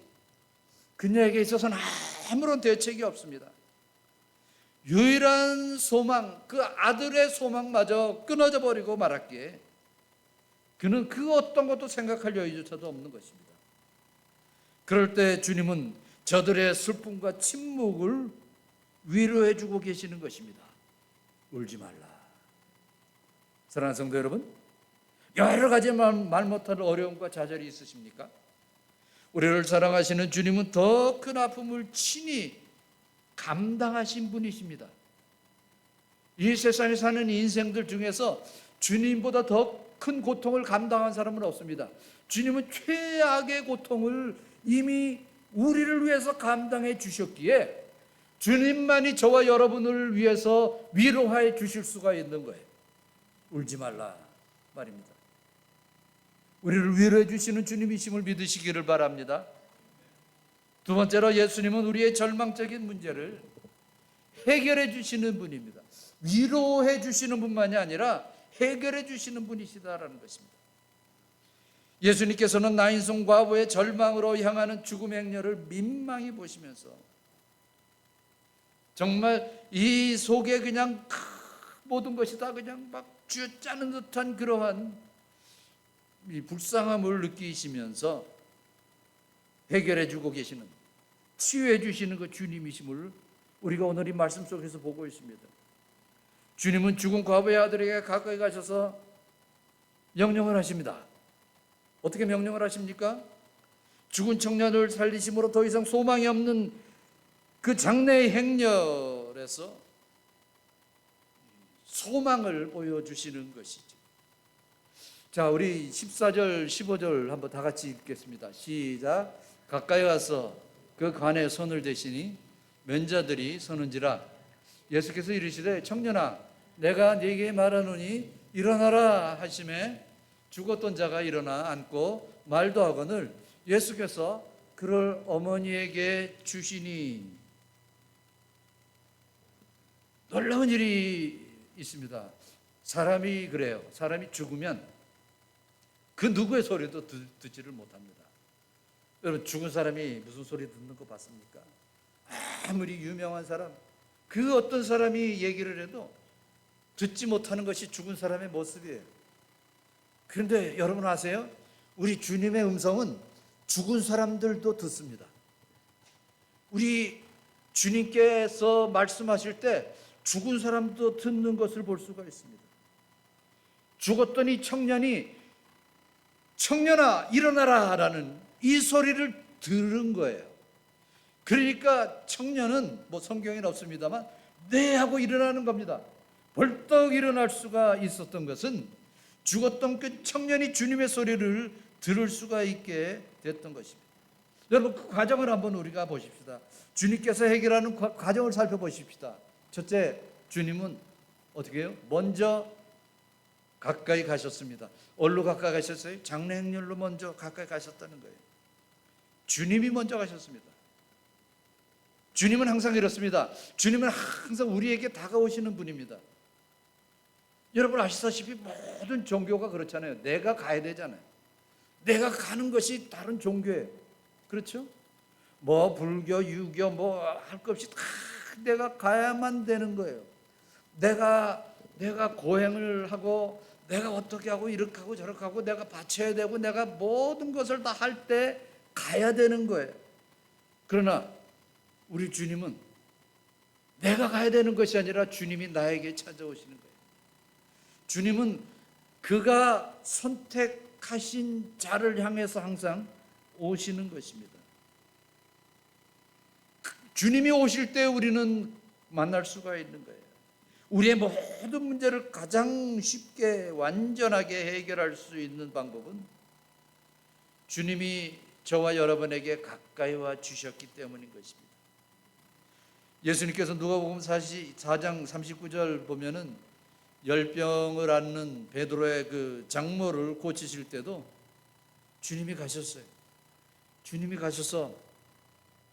그녀에게 있어서는 아무런 대책이 없습니다. 유일한 소망, 그 아들의 소망마저 끊어져 버리고 말았기에 그는 그 어떤 것도 생각할 여유조차도 없는 것입니다. 그럴 때 주님은 저들의 슬픔과 침묵을 위로해 주고 계시는 것입니다. 울지 말라. 사랑하는 성도 여러분, 여러 가지 말 못할 어려움과 좌절이 있으십니까? 우리를 사랑하시는 주님은 더 큰 아픔을 친히 감당하신 분이십니다. 이 세상에 사는 인생들 중에서 주님보다 더 큰 고통을 감당한 사람은 없습니다. 주님은 최악의 고통을 이미 우리를 위해서 감당해 주셨기에 주님만이 저와 여러분을 위해서 위로해 주실 수가 있는 거예요. 울지 말라 말입니다. 우리를 위로해 주시는 주님이심을 믿으시기를 바랍니다. 두 번째로 예수님은 우리의 절망적인 문제를 해결해 주시는 분입니다. 위로해 주시는 분만이 아니라 해결해 주시는 분이시다라는 것입니다. 예수님께서는 나인성 과부의 절망으로 향하는 죽음의 행렬을 민망히 보시면서 정말 이 속에 그냥 모든 것이 다 그냥 막 쥐어짜는 듯한 그러한 이 불쌍함을 느끼시면서 해결해 주고 계시는, 치유해 주시는 그 주님이심을 우리가 오늘 이 말씀 속에서 보고 있습니다. 주님은 죽은 과부의 아들에게 가까이 가셔서 명령을 하십니다. 어떻게 명령을 하십니까? 죽은 청년을 살리심으로 더 이상 소망이 없는 그 장래의 행렬에서 소망을 보여주시는 것이죠. 자, 우리 14절 15절 한번 다 같이 읽겠습니다. 시작. 가까이 가서 그 관에 손을 대시니 면자들이 서는지라. 예수께서 이르시되 청년아 내가 네게 말하노니 일어나라 하심에 죽었던 자가 일어나 앉고 말도 하거늘 예수께서 그를 어머니에게 주시니. 놀라운 일이 있습니다. 사람이 그래요. 사람이 죽으면 그 누구의 소리도 듣지를 못합니다. 여러분 죽은 사람이 무슨 소리 듣는 거 봤습니까? 아무리 유명한 사람, 그 어떤 사람이 얘기를 해도 듣지 못하는 것이 죽은 사람의 모습이에요. 그런데 여러분 아세요? 우리 주님의 음성은 죽은 사람들도 듣습니다. 우리 주님께서 말씀하실 때 죽은 사람도 듣는 것을 볼 수가 있습니다. 죽었던 이 청년이 청년아 일어나라 라는 이 소리를 들은 거예요. 그러니까 청년은 뭐 성경에는 없습니다만 네 하고 일어나는 겁니다. 벌떡 일어날 수가 있었던 것은 죽었던 그 청년이 주님의 소리를 들을 수가 있게 됐던 것입니다. 여러분 그 과정을 한번 우리가 보십시다. 주님께서 해결하는 과정을 살펴보십시다. 첫째, 주님은 어떻게 해요? 먼저 가까이 가셨습니다. 어디로 가까이 가셨어요? 장래 행렬로 먼저 가까이 가셨다는 거예요. 주님이 먼저 가셨습니다. 주님은 항상 이렇습니다. 주님은 항상 우리에게 다가오시는 분입니다. 여러분 아시다시피 모든 종교가 그렇잖아요. 내가 가야 되잖아요. 내가 가는 것이 다른 종교예요. 그렇죠? 뭐 불교, 유교 뭐 할 것 없이 다 내가 가야만 되는 거예요. 내가 고행을 하고 내가 어떻게 하고 이렇게 하고 저렇게 하고 내가 바쳐야 되고 내가 모든 것을 다 할 때 가야 되는 거예요. 그러나 우리 주님은 내가 가야 되는 것이 아니라 주님이 나에게 찾아오시는 거예요. 주님은 그가 선택하신 자를 향해서 항상 오시는 것입니다. 주님이 오실 때 우리는 만날 수가 있는 거예요. 우리의 모든 문제를 가장 쉽게 완전하게 해결할 수 있는 방법은 주님이 저와 여러분에게 가까이 와 주셨기 때문인 것입니다. 예수님께서 누가복음 4장 39절 보면은 열병을 앓는 베드로의 그 장모를 고치실 때도 주님이 가셨어요. 주님이 가셔서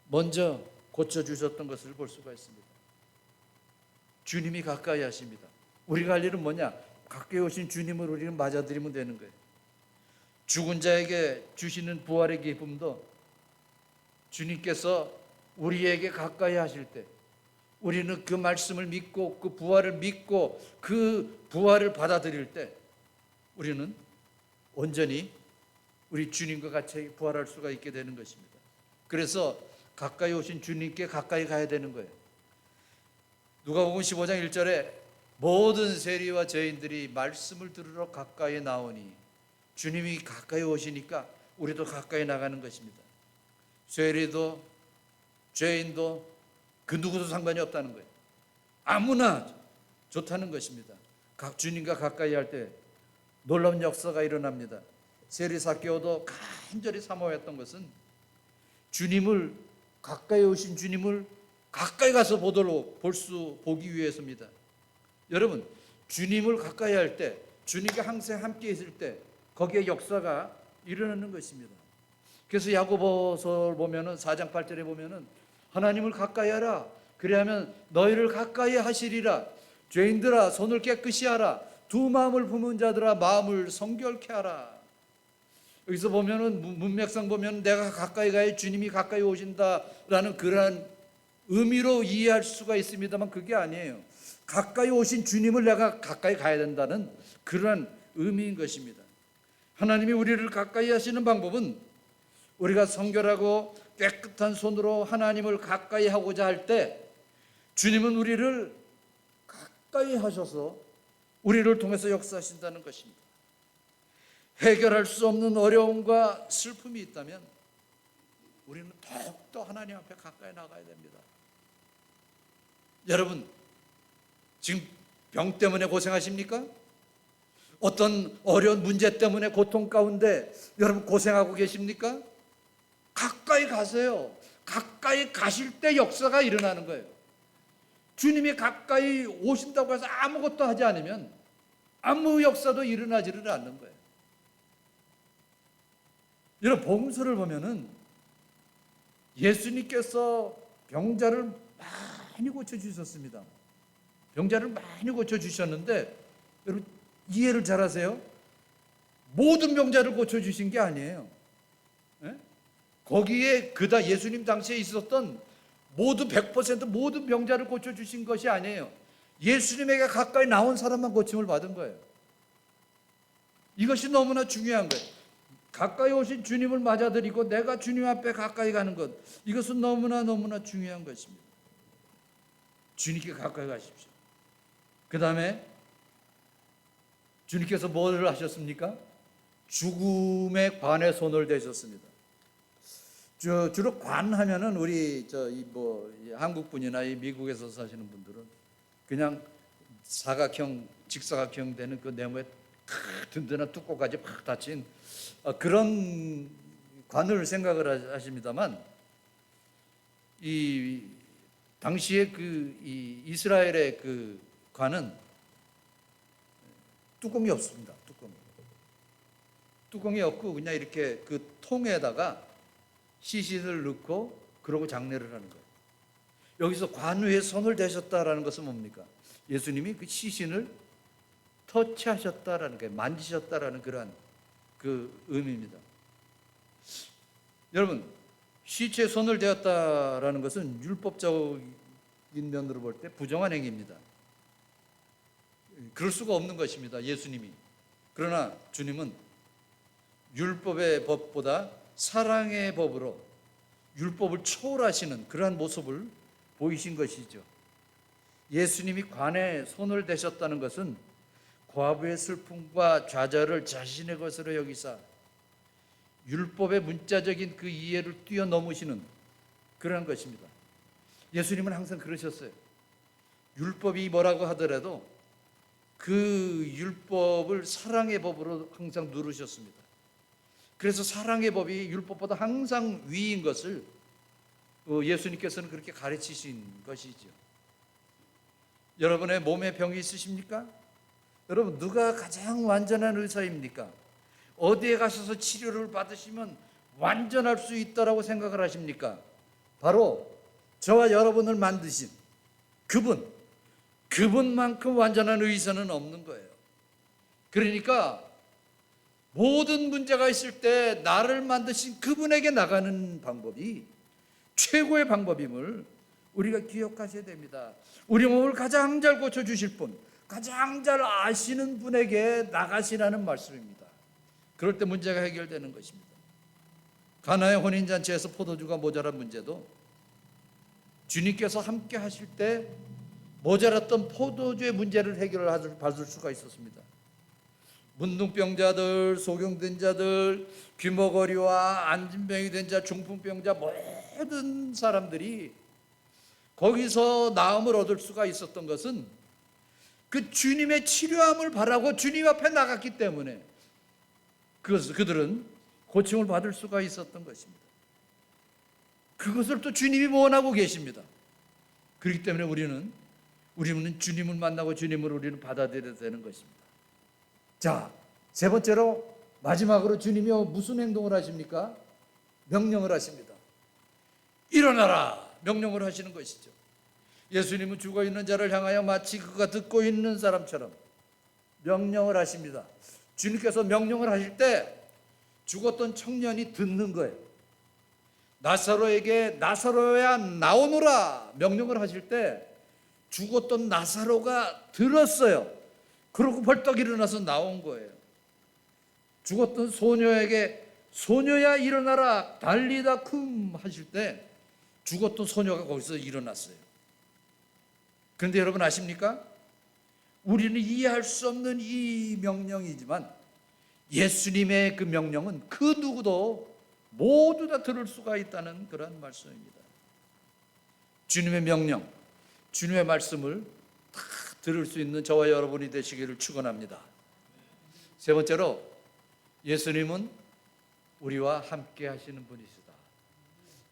먼저 고쳐주셨던 것을 볼 수가 있습니다. 주님이 가까이 하십니다. 우리가 할 일은 뭐냐? 가까이 오신 주님을 우리는 맞아들이면 되는 거예요. 죽은 자에게 주시는 부활의 기쁨도 주님께서 우리에게 가까이 하실 때 우리는 그 말씀을 믿고 그 부활을 믿고 그 부활을 받아들일 때 우리는 온전히 우리 주님과 같이 부활할 수가 있게 되는 것입니다. 그래서 가까이 오신 주님께 가까이 가야 되는 거예요. 누가복음 15장 1절에 모든 세리와 죄인들이 말씀을 들으러 가까이 나오니 주님이 가까이 오시니까 우리도 가까이 나가는 것입니다. 세리도 죄인도 그 누구도 상관이 없다는 거예요. 아무나 좋다는 것입니다. 주님과 가까이 할 때 놀라운 역사가 일어납니다. 세리사개오도 간절히 사모했던 것은 주님을, 가까이 오신 주님을 가까이 가서 보기 위해서입니다. 여러분, 주님을 가까이 할 때, 주님과 항상 함께 있을 때 거기에 역사가 일어나는 것입니다. 그래서 야고보서 보면은 4장 8절에 보면은 하나님을 가까이 하라. 그리하면 너희를 가까이 하시리라. 죄인들아 손을 깨끗이 하라. 두 마음을 품은 자들아 마음을 성결케 하라. 여기서 보면은 문맥상 보면 내가 가까이 가야 주님이 가까이 오신다라는 그러한 의미로 이해할 수가 있습니다만 그게 아니에요. 가까이 오신 주님을 내가 가까이 가야 된다는 그러한 의미인 것입니다. 하나님이 우리를 가까이 하시는 방법은 우리가 성결하고 깨끗한 손으로 하나님을 가까이 하고자 할 때 주님은 우리를 가까이 하셔서 우리를 통해서 역사하신다는 것입니다. 해결할 수 없는 어려움과 슬픔이 있다면 우리는 더욱더 하나님 앞에 가까이 나가야 됩니다. 여러분, 지금 병 때문에 고생하십니까? 어떤 어려운 문제 때문에 고통 가운데 여러분 고생하고 계십니까? 가까이 가세요. 가까이 가실 때 역사가 일어나는 거예요. 주님이 가까이 오신다고 해서 아무것도 하지 않으면 아무 역사도 일어나지를 않는 거예요. 여러분, 복음서를 보면은 예수님께서 병자를 많이 고쳐주셨습니다. 병자를 많이 고쳐주셨는데 여러분 이해를 잘하세요? 모든 병자를 고쳐주신 게 아니에요. 예? 거기에 그다 예수님 당시에 있었던 모든 100% 모든 병자를 고쳐주신 것이 아니에요. 예수님에게 가까이 나온 사람만 고침을 받은 거예요. 이것이 너무나 중요한 거예요. 가까이 오신 주님을 맞아들이고 내가 주님 앞에 가까이 가는 것, 이것은 너무나 중요한 것입니다. 주님께 가까이 가십시오. 그 다음에 주님께서 뭘 하셨습니까? 죽음의 관에 손을 대셨습니다. 주로 관하면은 우리 한국 분이나 이 미국에서 사시는 분들은 그냥 사각형, 직사각형 되는 그 네모에 든든한 뚜껑까지 팍 닫힌 그런 관을 생각을 하십니다만, 이 당시에 이 이스라엘의 그 관은 뚜껑이 없습니다. 뚜껑이 없고 그냥 이렇게 그 통에다가 시신을 넣고 그러고 장례를 하는 거예요. 여기서 관 위에 손을 대셨다라는 것은 뭡니까? 예수님이 그 시신을 터치하셨다라는 거예요. 만지셨다라는 그러한 그 의미입니다. 여러분, 시체에 손을 대었다라는 것은 율법적인 면으로 볼 때 부정한 행위입니다. 그럴 수가 없는 것입니다. 예수님이. 그러나 주님은 율법의 법보다 사랑의 법으로 율법을 초월하시는 그러한 모습을 보이신 것이죠. 예수님이 관에 손을 대셨다는 것은 과부의 슬픔과 좌절을 자신의 것으로 여기사 율법의 문자적인 그 이해를 뛰어넘으시는 그런 것입니다. 예수님은 항상 그러셨어요. 율법이 뭐라고 하더라도 그 율법을 사랑의 법으로 항상 누르셨습니다. 그래서 사랑의 법이 율법보다 항상 위인 것을 예수님께서는 그렇게 가르치신 것이죠. 여러분의 몸에 병이 있으십니까? 여러분, 누가 가장 완전한 의사입니까? 어디에 가셔서 치료를 받으시면 완전할 수 있다라고 생각을 하십니까? 바로 저와 여러분을 만드신 그분만큼 완전한 의사는 없는 거예요. 그러니까 모든 문제가 있을 때 나를 만드신 그분에게 나가는 방법이 최고의 방법임을 우리가 기억하셔야 됩니다. 우리 몸을 가장 잘 고쳐주실 분, 가장 잘 아시는 분에게 나가시라는 말씀입니다. 그럴 때 문제가 해결되는 것입니다. 가나의 혼인잔치에서 포도주가 모자란 문제도 주님께서 함께 하실 때 모자랐던 포도주의 문제를 해결받을 수가 있었습니다. 문둥병자들, 소경된 자들, 귀머거리와 안진병이 된 자, 중풍병자 모든 사람들이 거기서 나음을 얻을 수가 있었던 것은 그 주님의 치료함을 바라고 주님 앞에 나갔기 때문에 그들은 고침을 받을 수가 있었던 것입니다. 그것을 또 주님이 원하고 계십니다. 그렇기 때문에 우리는 주님을 만나고 주님을 우리는 받아들여야 되는 것입니다. 자, 세 번째로 마지막으로 주님이 무슨 행동을 하십니까? 명령을 하십니다. 일어나라! 명령을 하시는 것이죠. 예수님은 죽어있는 자를 향하여 마치 그가 듣고 있는 사람처럼 명령을 하십니다. 주님께서 명령을 하실 때 죽었던 청년이 듣는 거예요. 나사로에게 나사로야 나오너라 명령을 하실 때 죽었던 나사로가 들었어요. 그러고 벌떡 일어나서 나온 거예요. 죽었던 소녀에게 소녀야 일어나라 달리다 쿰 하실 때 죽었던 소녀가 거기서 일어났어요. 그런데 여러분 아십니까? 우리는 이해할 수 없는 이 명령이지만 예수님의 그 명령은 그 누구도 모두 다 들을 수가 있다는 그런 말씀입니다. 주님의 명령, 주님의 말씀을 다 들을 수 있는 저와 여러분이 되시기를 축원합니다. 세 번째로 예수님은 우리와 함께 하시는 분이시다.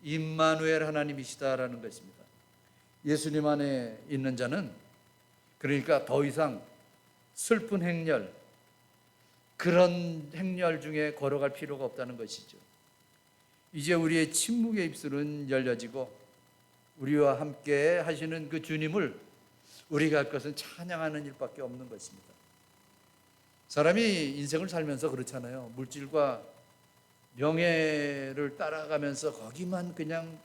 임마누엘 하나님이시다라는 것입니다. 예수님 안에 있는 자는 그러니까 더 이상 슬픈 행렬, 그런 행렬 중에 걸어갈 필요가 없다는 것이죠. 이제 우리의 침묵의 입술은 열려지고 우리와 함께 하시는 그 주님을 우리가 할 것은 찬양하는 일밖에 없는 것입니다. 사람이 인생을 살면서 그렇잖아요. 물질과 명예를 따라가면서 거기만 그냥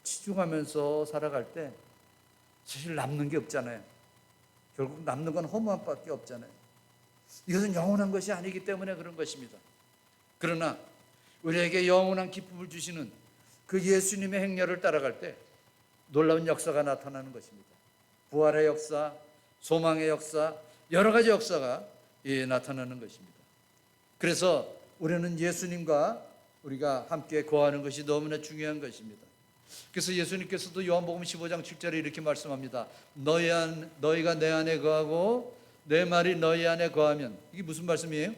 치중하면서 살아갈 때 사실 남는 게 없잖아요. 결국 남는 건 허무함밖에 없잖아요. 이것은 영원한 것이 아니기 때문에 그런 것입니다. 그러나 우리에게 영원한 기쁨을 주시는 그 예수님의 행렬을 따라갈 때 놀라운 역사가 나타나는 것입니다. 부활의 역사, 소망의 역사, 여러 가지 역사가 나타나는 것입니다. 그래서 우리는 예수님과 우리가 함께 거하는 것이 너무나 중요한 것입니다. 그래서 예수님께서도 요한복음 15장 7절에 이렇게 말씀합니다. 너희가 내 안에 거하고 내 말이 너희 안에 거하면, 이게 무슨 말씀이에요?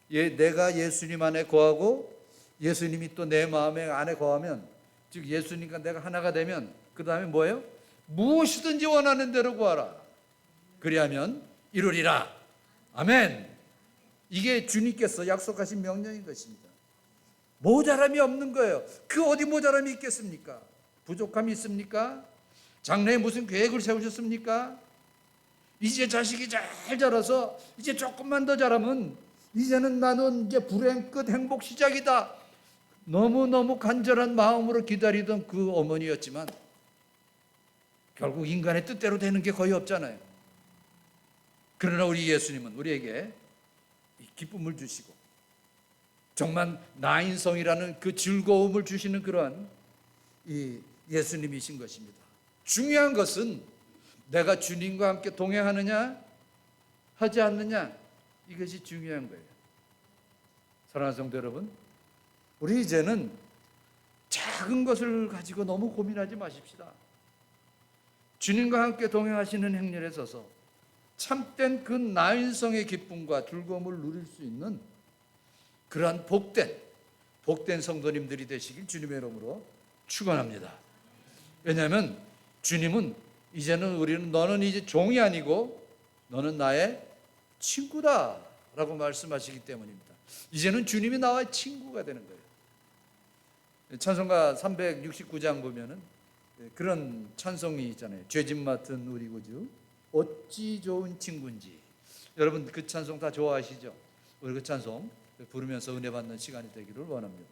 내가 예수님 안에 거하고 예수님이 또 내 마음에 안에 거하면, 즉 예수님과 내가 하나가 되면 그 다음에 뭐예요? 무엇이든지 원하는 대로 구하라. 그리하면 이루리라. 아멘. 이게 주님께서 약속하신 명령인 것입니다. 모자람이 없는 거예요. 그 어디 모자람이 있겠습니까? 부족함이 있습니까? 장래에 무슨 계획을 세우셨습니까? 이제 자식이 잘 자라서 이제 조금만 더 자라면 이제는 나는 이제 불행 끝 행복 시작이다. 너무너무 간절한 마음으로 기다리던 그 어머니였지만 결국 인간의 뜻대로 되는 게 거의 없잖아요. 그러나 우리 예수님은 우리에게 이 기쁨을 주시고 정말 나인성이라는 그 즐거움을 주시는 그러한 이 예수님이신 것입니다. 중요한 것은 내가 주님과 함께 동행하느냐 하지 않느냐, 이것이 중요한 거예요. 사랑하는 성도 여러분, 우리 이제는 작은 것을 가지고 너무 고민하지 마십시다. 주님과 함께 동행하시는 행렬에 서서 참된 그 나인성의 기쁨과 즐거움을 누릴 수 있는 그러한 복된 성도님들이 되시길 주님의 이름으로 축원합니다. 왜냐하면 주님은 이제는 우리는 너는 이제 종이 아니고 너는 나의 친구다 라고 말씀하시기 때문입니다. 이제는 주님이 나와의 친구가 되는 거예요. 찬송가 369장 보면은 그런 찬송이 있잖아요. 죄짐 맡은 우리 구주 어찌 좋은 친구인지. 여러분 그 찬송 다 좋아하시죠? 우리 그 찬송 부르면서 은혜 받는 시간이 되기를 원합니다.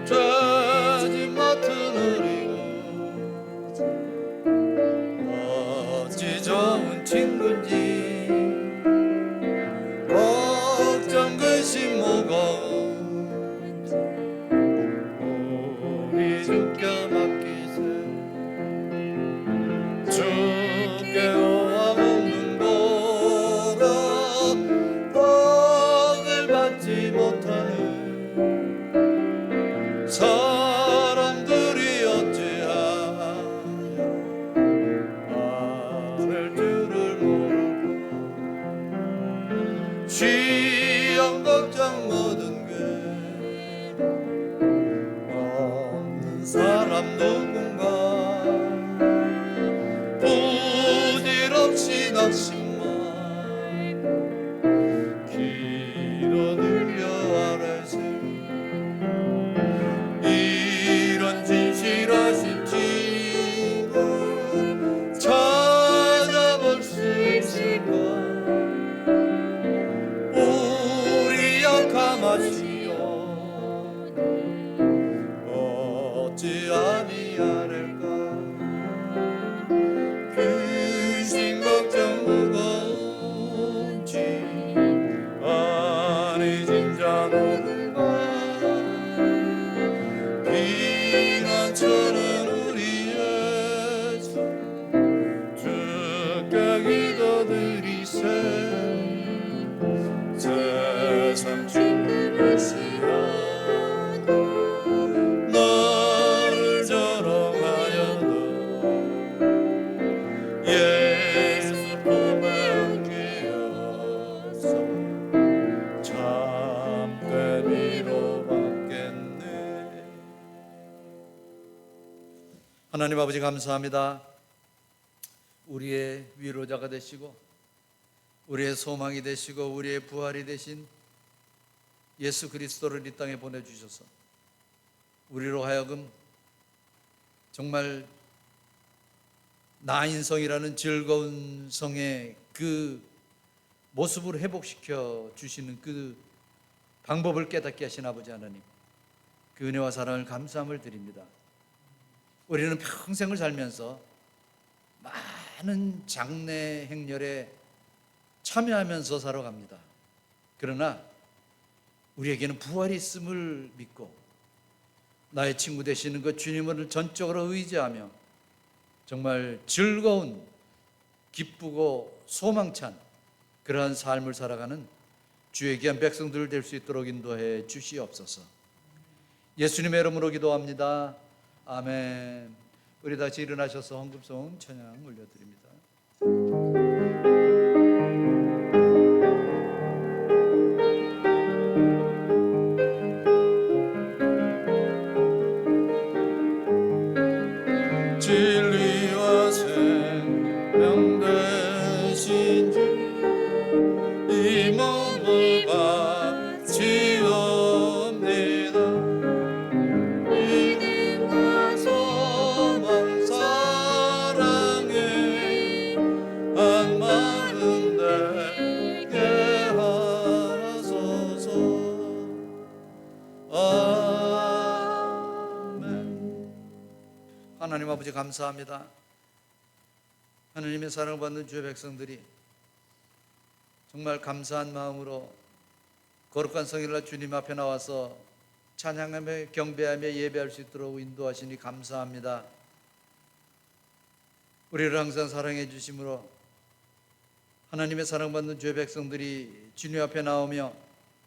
죄짐 맡은 우리 구주 어찌 좋은 친구인지 걱정 근심 무거움 우리 주께 맡기세. 주께 오와 묻는 거라 복을 받지 못하는 낙심만 길어 늘려 아래세 이런 진실하신 주님을 찾아볼 수 있을까 우리 약함하시오 어찌 아니하를까 근심 걱정 무거운지 아니 진짜 누군가 비난처럼 우리 예수 주께 기도드리세 세상 충분하시라도 너를 자랑하여도 예수 품에 안기어서 참되 위로받겠네. 하나님 아버지 감사합니다. 우리의 위로자가 되시고 우리의 소망이 되시고 우리의 부활이 되신 예수 그리스도를 이 땅에 보내주셔서 우리로 하여금 정말 나인성이라는 즐거운 성의 그 모습을 회복시켜 주시는 그 방법을 깨닫게 하신 아버지 하나님, 그 은혜와 사랑을 감사함을 드립니다. 우리는 평생을 살면서 많은 장례 행렬에 참여하면서 살아갑니다. 그러나 우리에게는 부활이 있음을 믿고 나의 친구 되시는 그 주님을 전적으로 의지하며 정말 즐거운, 기쁘고 소망찬 그러한 삶을 살아가는 주의 귀한 백성들 될 수 있도록 인도해 주시옵소서. 예수님의 이름으로 기도합니다. 아멘. 우리 다시 일어나셔서 헌금송 찬양 올려드립니다. 진리와 생명 되신 주 이 몸을 바치옵니다. 믿음과 소망 사랑에 한 마음 되게 하소서. 아멘. 하나님 아버지 감사합니다. 하나님의 사랑을 받는 주의 백성들이 정말 감사한 마음으로 거룩한 성일날 주님 앞에 나와서 찬양하며 경배하며 예배할 수 있도록 인도하시니 감사합니다. 우리를 항상 사랑해 주심으로 하나님의 사랑받는 주의 백성들이 주님 앞에 나오며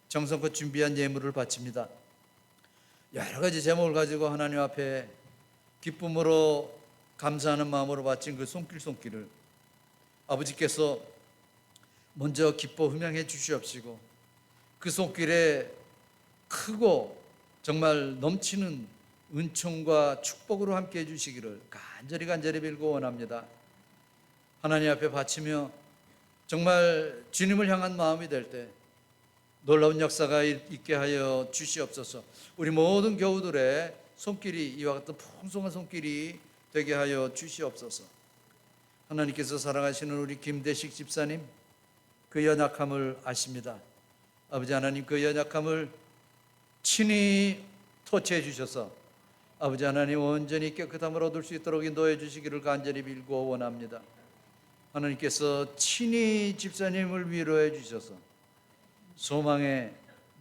정성껏 준비한 예물을 바칩니다. 여러 가지 제목을 가지고 하나님 앞에 기쁨으로 감사하는 마음으로 바친 그 손길을 아버지께서 먼저 기뻐 흠양해 주시옵시고 그 손길에 크고 정말 넘치는 은총과 축복으로 함께 해주시기를 간절히 빌고 원합니다. 하나님 앞에 바치며 정말 주님을 향한 마음이 될 때 놀라운 역사가 있게 하여 주시옵소서. 우리 모든 교우들의 손길이 이와 같은 풍성한 손길이 되게 하여 주시옵소서. 하나님께서 사랑하시는 우리 김대식 집사님, 그 연약함을 아십니다. 아버지 하나님, 그 연약함을 친히 터치해 주셔서 아버지 하나님 온전히 깨끗함을 얻을 수 있도록 인도해 주시기를 간절히 빌고 원합니다. 하나님께서 친히 집사님을 위로해 주셔서 소망의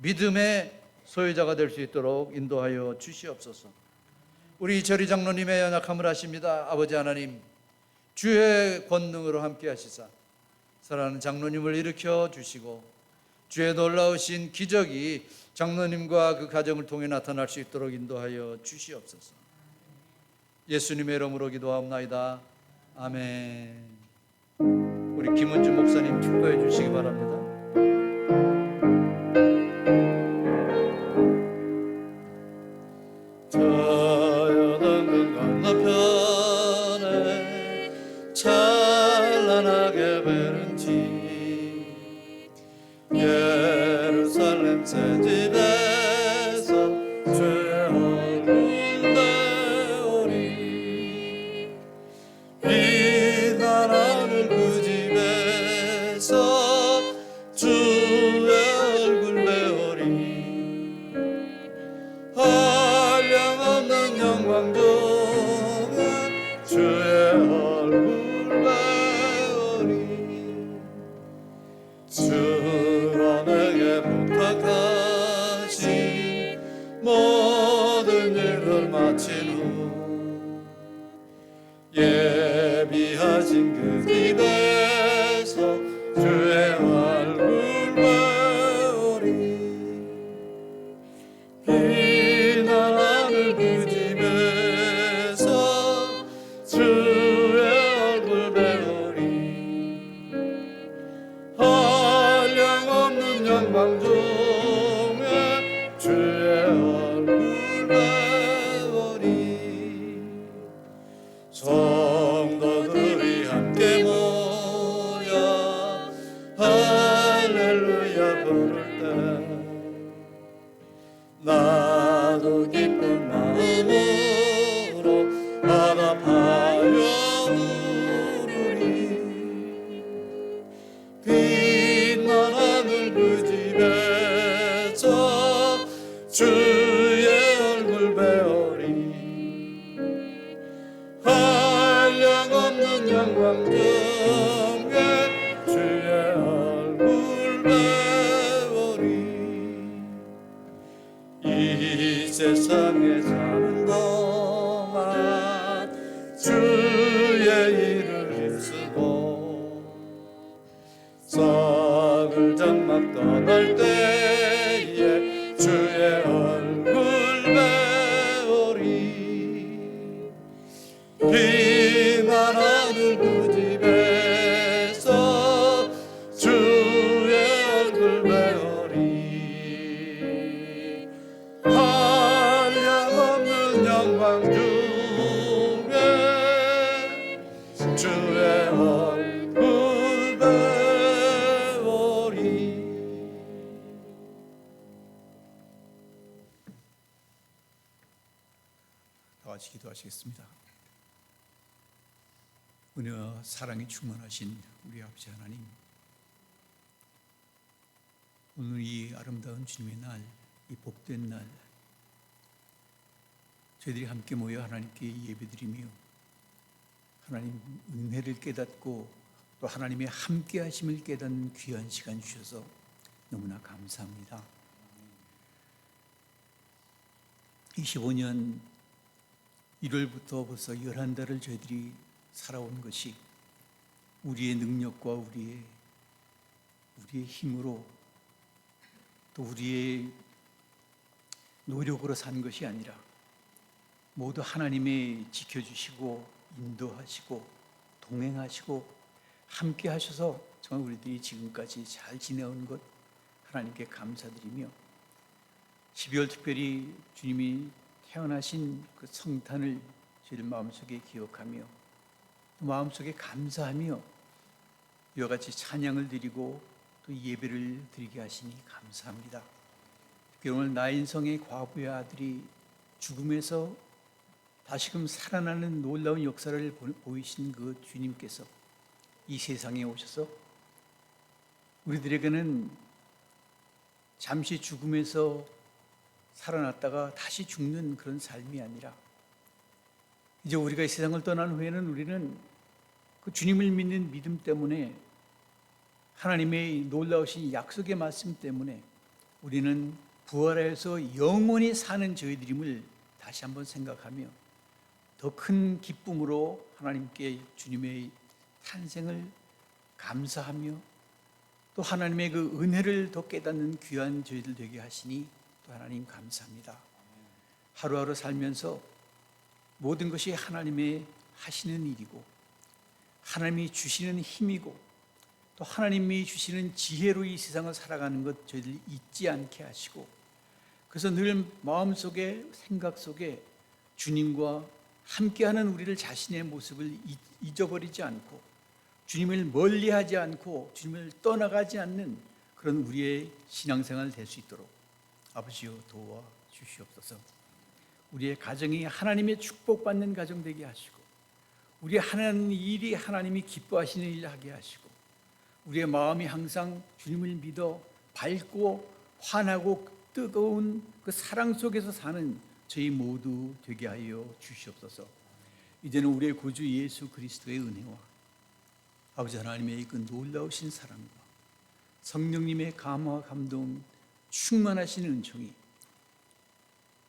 믿음의 소유자가 될 수 있도록 인도하여 주시옵소서. 우리 절이 장로님의 연약함을 아십니다. 아버지 하나님, 주의 권능으로 함께 하시사 사랑하는 장로님을 일으켜 주시고 주의 놀라우신 기적이 장로님과 그 가정을 통해 나타날 수 있도록 인도하여 주시옵소서. 예수님의 이름으로 기도하옵나이다. 아멘. 우리 김은주 목사님 축도해 주시기 바랍니다. 저여던 강 건너편에 찬란하게 베 새 집에서 주의 얼굴 배우리 비난하는 그 집에서 주의 얼굴 배우리 한량없는 영광 중에 주의 얼굴 배우리 주가 내게 부탁하신 모든 일을 마친 후 예비하신 그 집에서 주의 얼굴 배우리 비난하는 그 집에서 주의 얼굴 배우리 한량없는 영광 중에 주의 얼굴 배우리 성도들이 함께 모여 할렐루야 부를 때 나도 기쁜 마음으로 화답하여 부르리 빛난 하늘 그 집에서 주의 얼굴 배우리 한량없는 영광 중에 주의 얼굴 배우리 이 세상에 사는 동안 주의 일을 힘쓰고 썩을 장막 떠날 때에 주의 얼굴 배우리 비난하는 그 집에서 주의 얼굴 배우리 한량없는 영광 중에 주의 얼굴 배우리 다 같이 기도하시겠습니다. 은혜와 사랑이 충만하신 우리 아버지 하나님, 오늘 이 아름다운 주님의 날, 이 복된 날, 저희들이 함께 모여 하나님께 예배드리며 하나님 은혜를 깨닫고 또 하나님의 함께 하심을 깨닫는 귀한 시간 주셔서 너무나 감사합니다. 25년 1월부터 벌써 11달을 저희들이 살아온 것이 우리의 능력과 우리의 힘으로 또 우리의 노력으로 산 것이 아니라 모두 하나님의 지켜주시고 인도하시고 동행하시고 함께 하셔서 정말 우리들이 지금까지 잘 지내온 것 하나님께 감사드리며 12월 특별히 주님이 태어나신 그 성탄을 저희들 마음속에 기억하며 마음속에 감사하며 이와 같이 찬양을 드리고 또 예배를 드리게 하시니 감사합니다. 특히 오늘 나인성의 과부의 아들이 죽음에서 다시금 살아나는 놀라운 역사를 보이신 그 주님께서 이 세상에 오셔서 우리들에게는 잠시 죽음에서 살아났다가 다시 죽는 그런 삶이 아니라 이제 우리가 이 세상을 떠난 후에는 우리는 그 주님을 믿는 믿음 때문에 하나님의 놀라우신 약속의 말씀 때문에 우리는 부활해서 영원히 사는 저희들임을 다시 한번 생각하며 더 큰 기쁨으로 하나님께 주님의 탄생을 감사하며 또 하나님의 그 은혜를 더 깨닫는 귀한 저희들 되게 하시니 또 하나님 감사합니다. 하루하루 살면서 모든 것이 하나님의 하시는 일이고 하나님이 주시는 힘이고 또 하나님이 주시는 지혜로 이 세상을 살아가는 것 저희들 잊지 않게 하시고 그래서 늘 마음속에 생각 속에 주님과 함께하는 우리를 자신의 모습을 잊어버리지 않고 주님을 멀리하지 않고 주님을 떠나가지 않는 그런 우리의 신앙생활 될 수 있도록 아버지여 도와 주시옵소서. 우리의 가정이 하나님의 축복받는 가정 되게 하시고, 우리 하는 일이 하나님이 기뻐하시는 일 하게 하시고, 우리의 마음이 항상 주님을 믿어 밝고 환하고 뜨거운 그 사랑 속에서 사는 저희 모두 되게 하여 주시옵소서. 이제는 우리의 구주 예수 그리스도의 은혜와 아버지 하나님의 그 놀라우신 사랑과 성령님의 감화와 감동 충만하신 은총이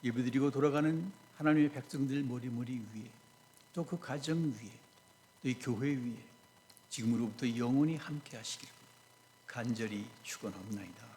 예배드리고 돌아가는 하나님의 백성들 머리머리 위에, 또 그 가정 위에, 또 이 교회 위에 지금으로부터 영원히 함께 하시길 간절히 축원합니다.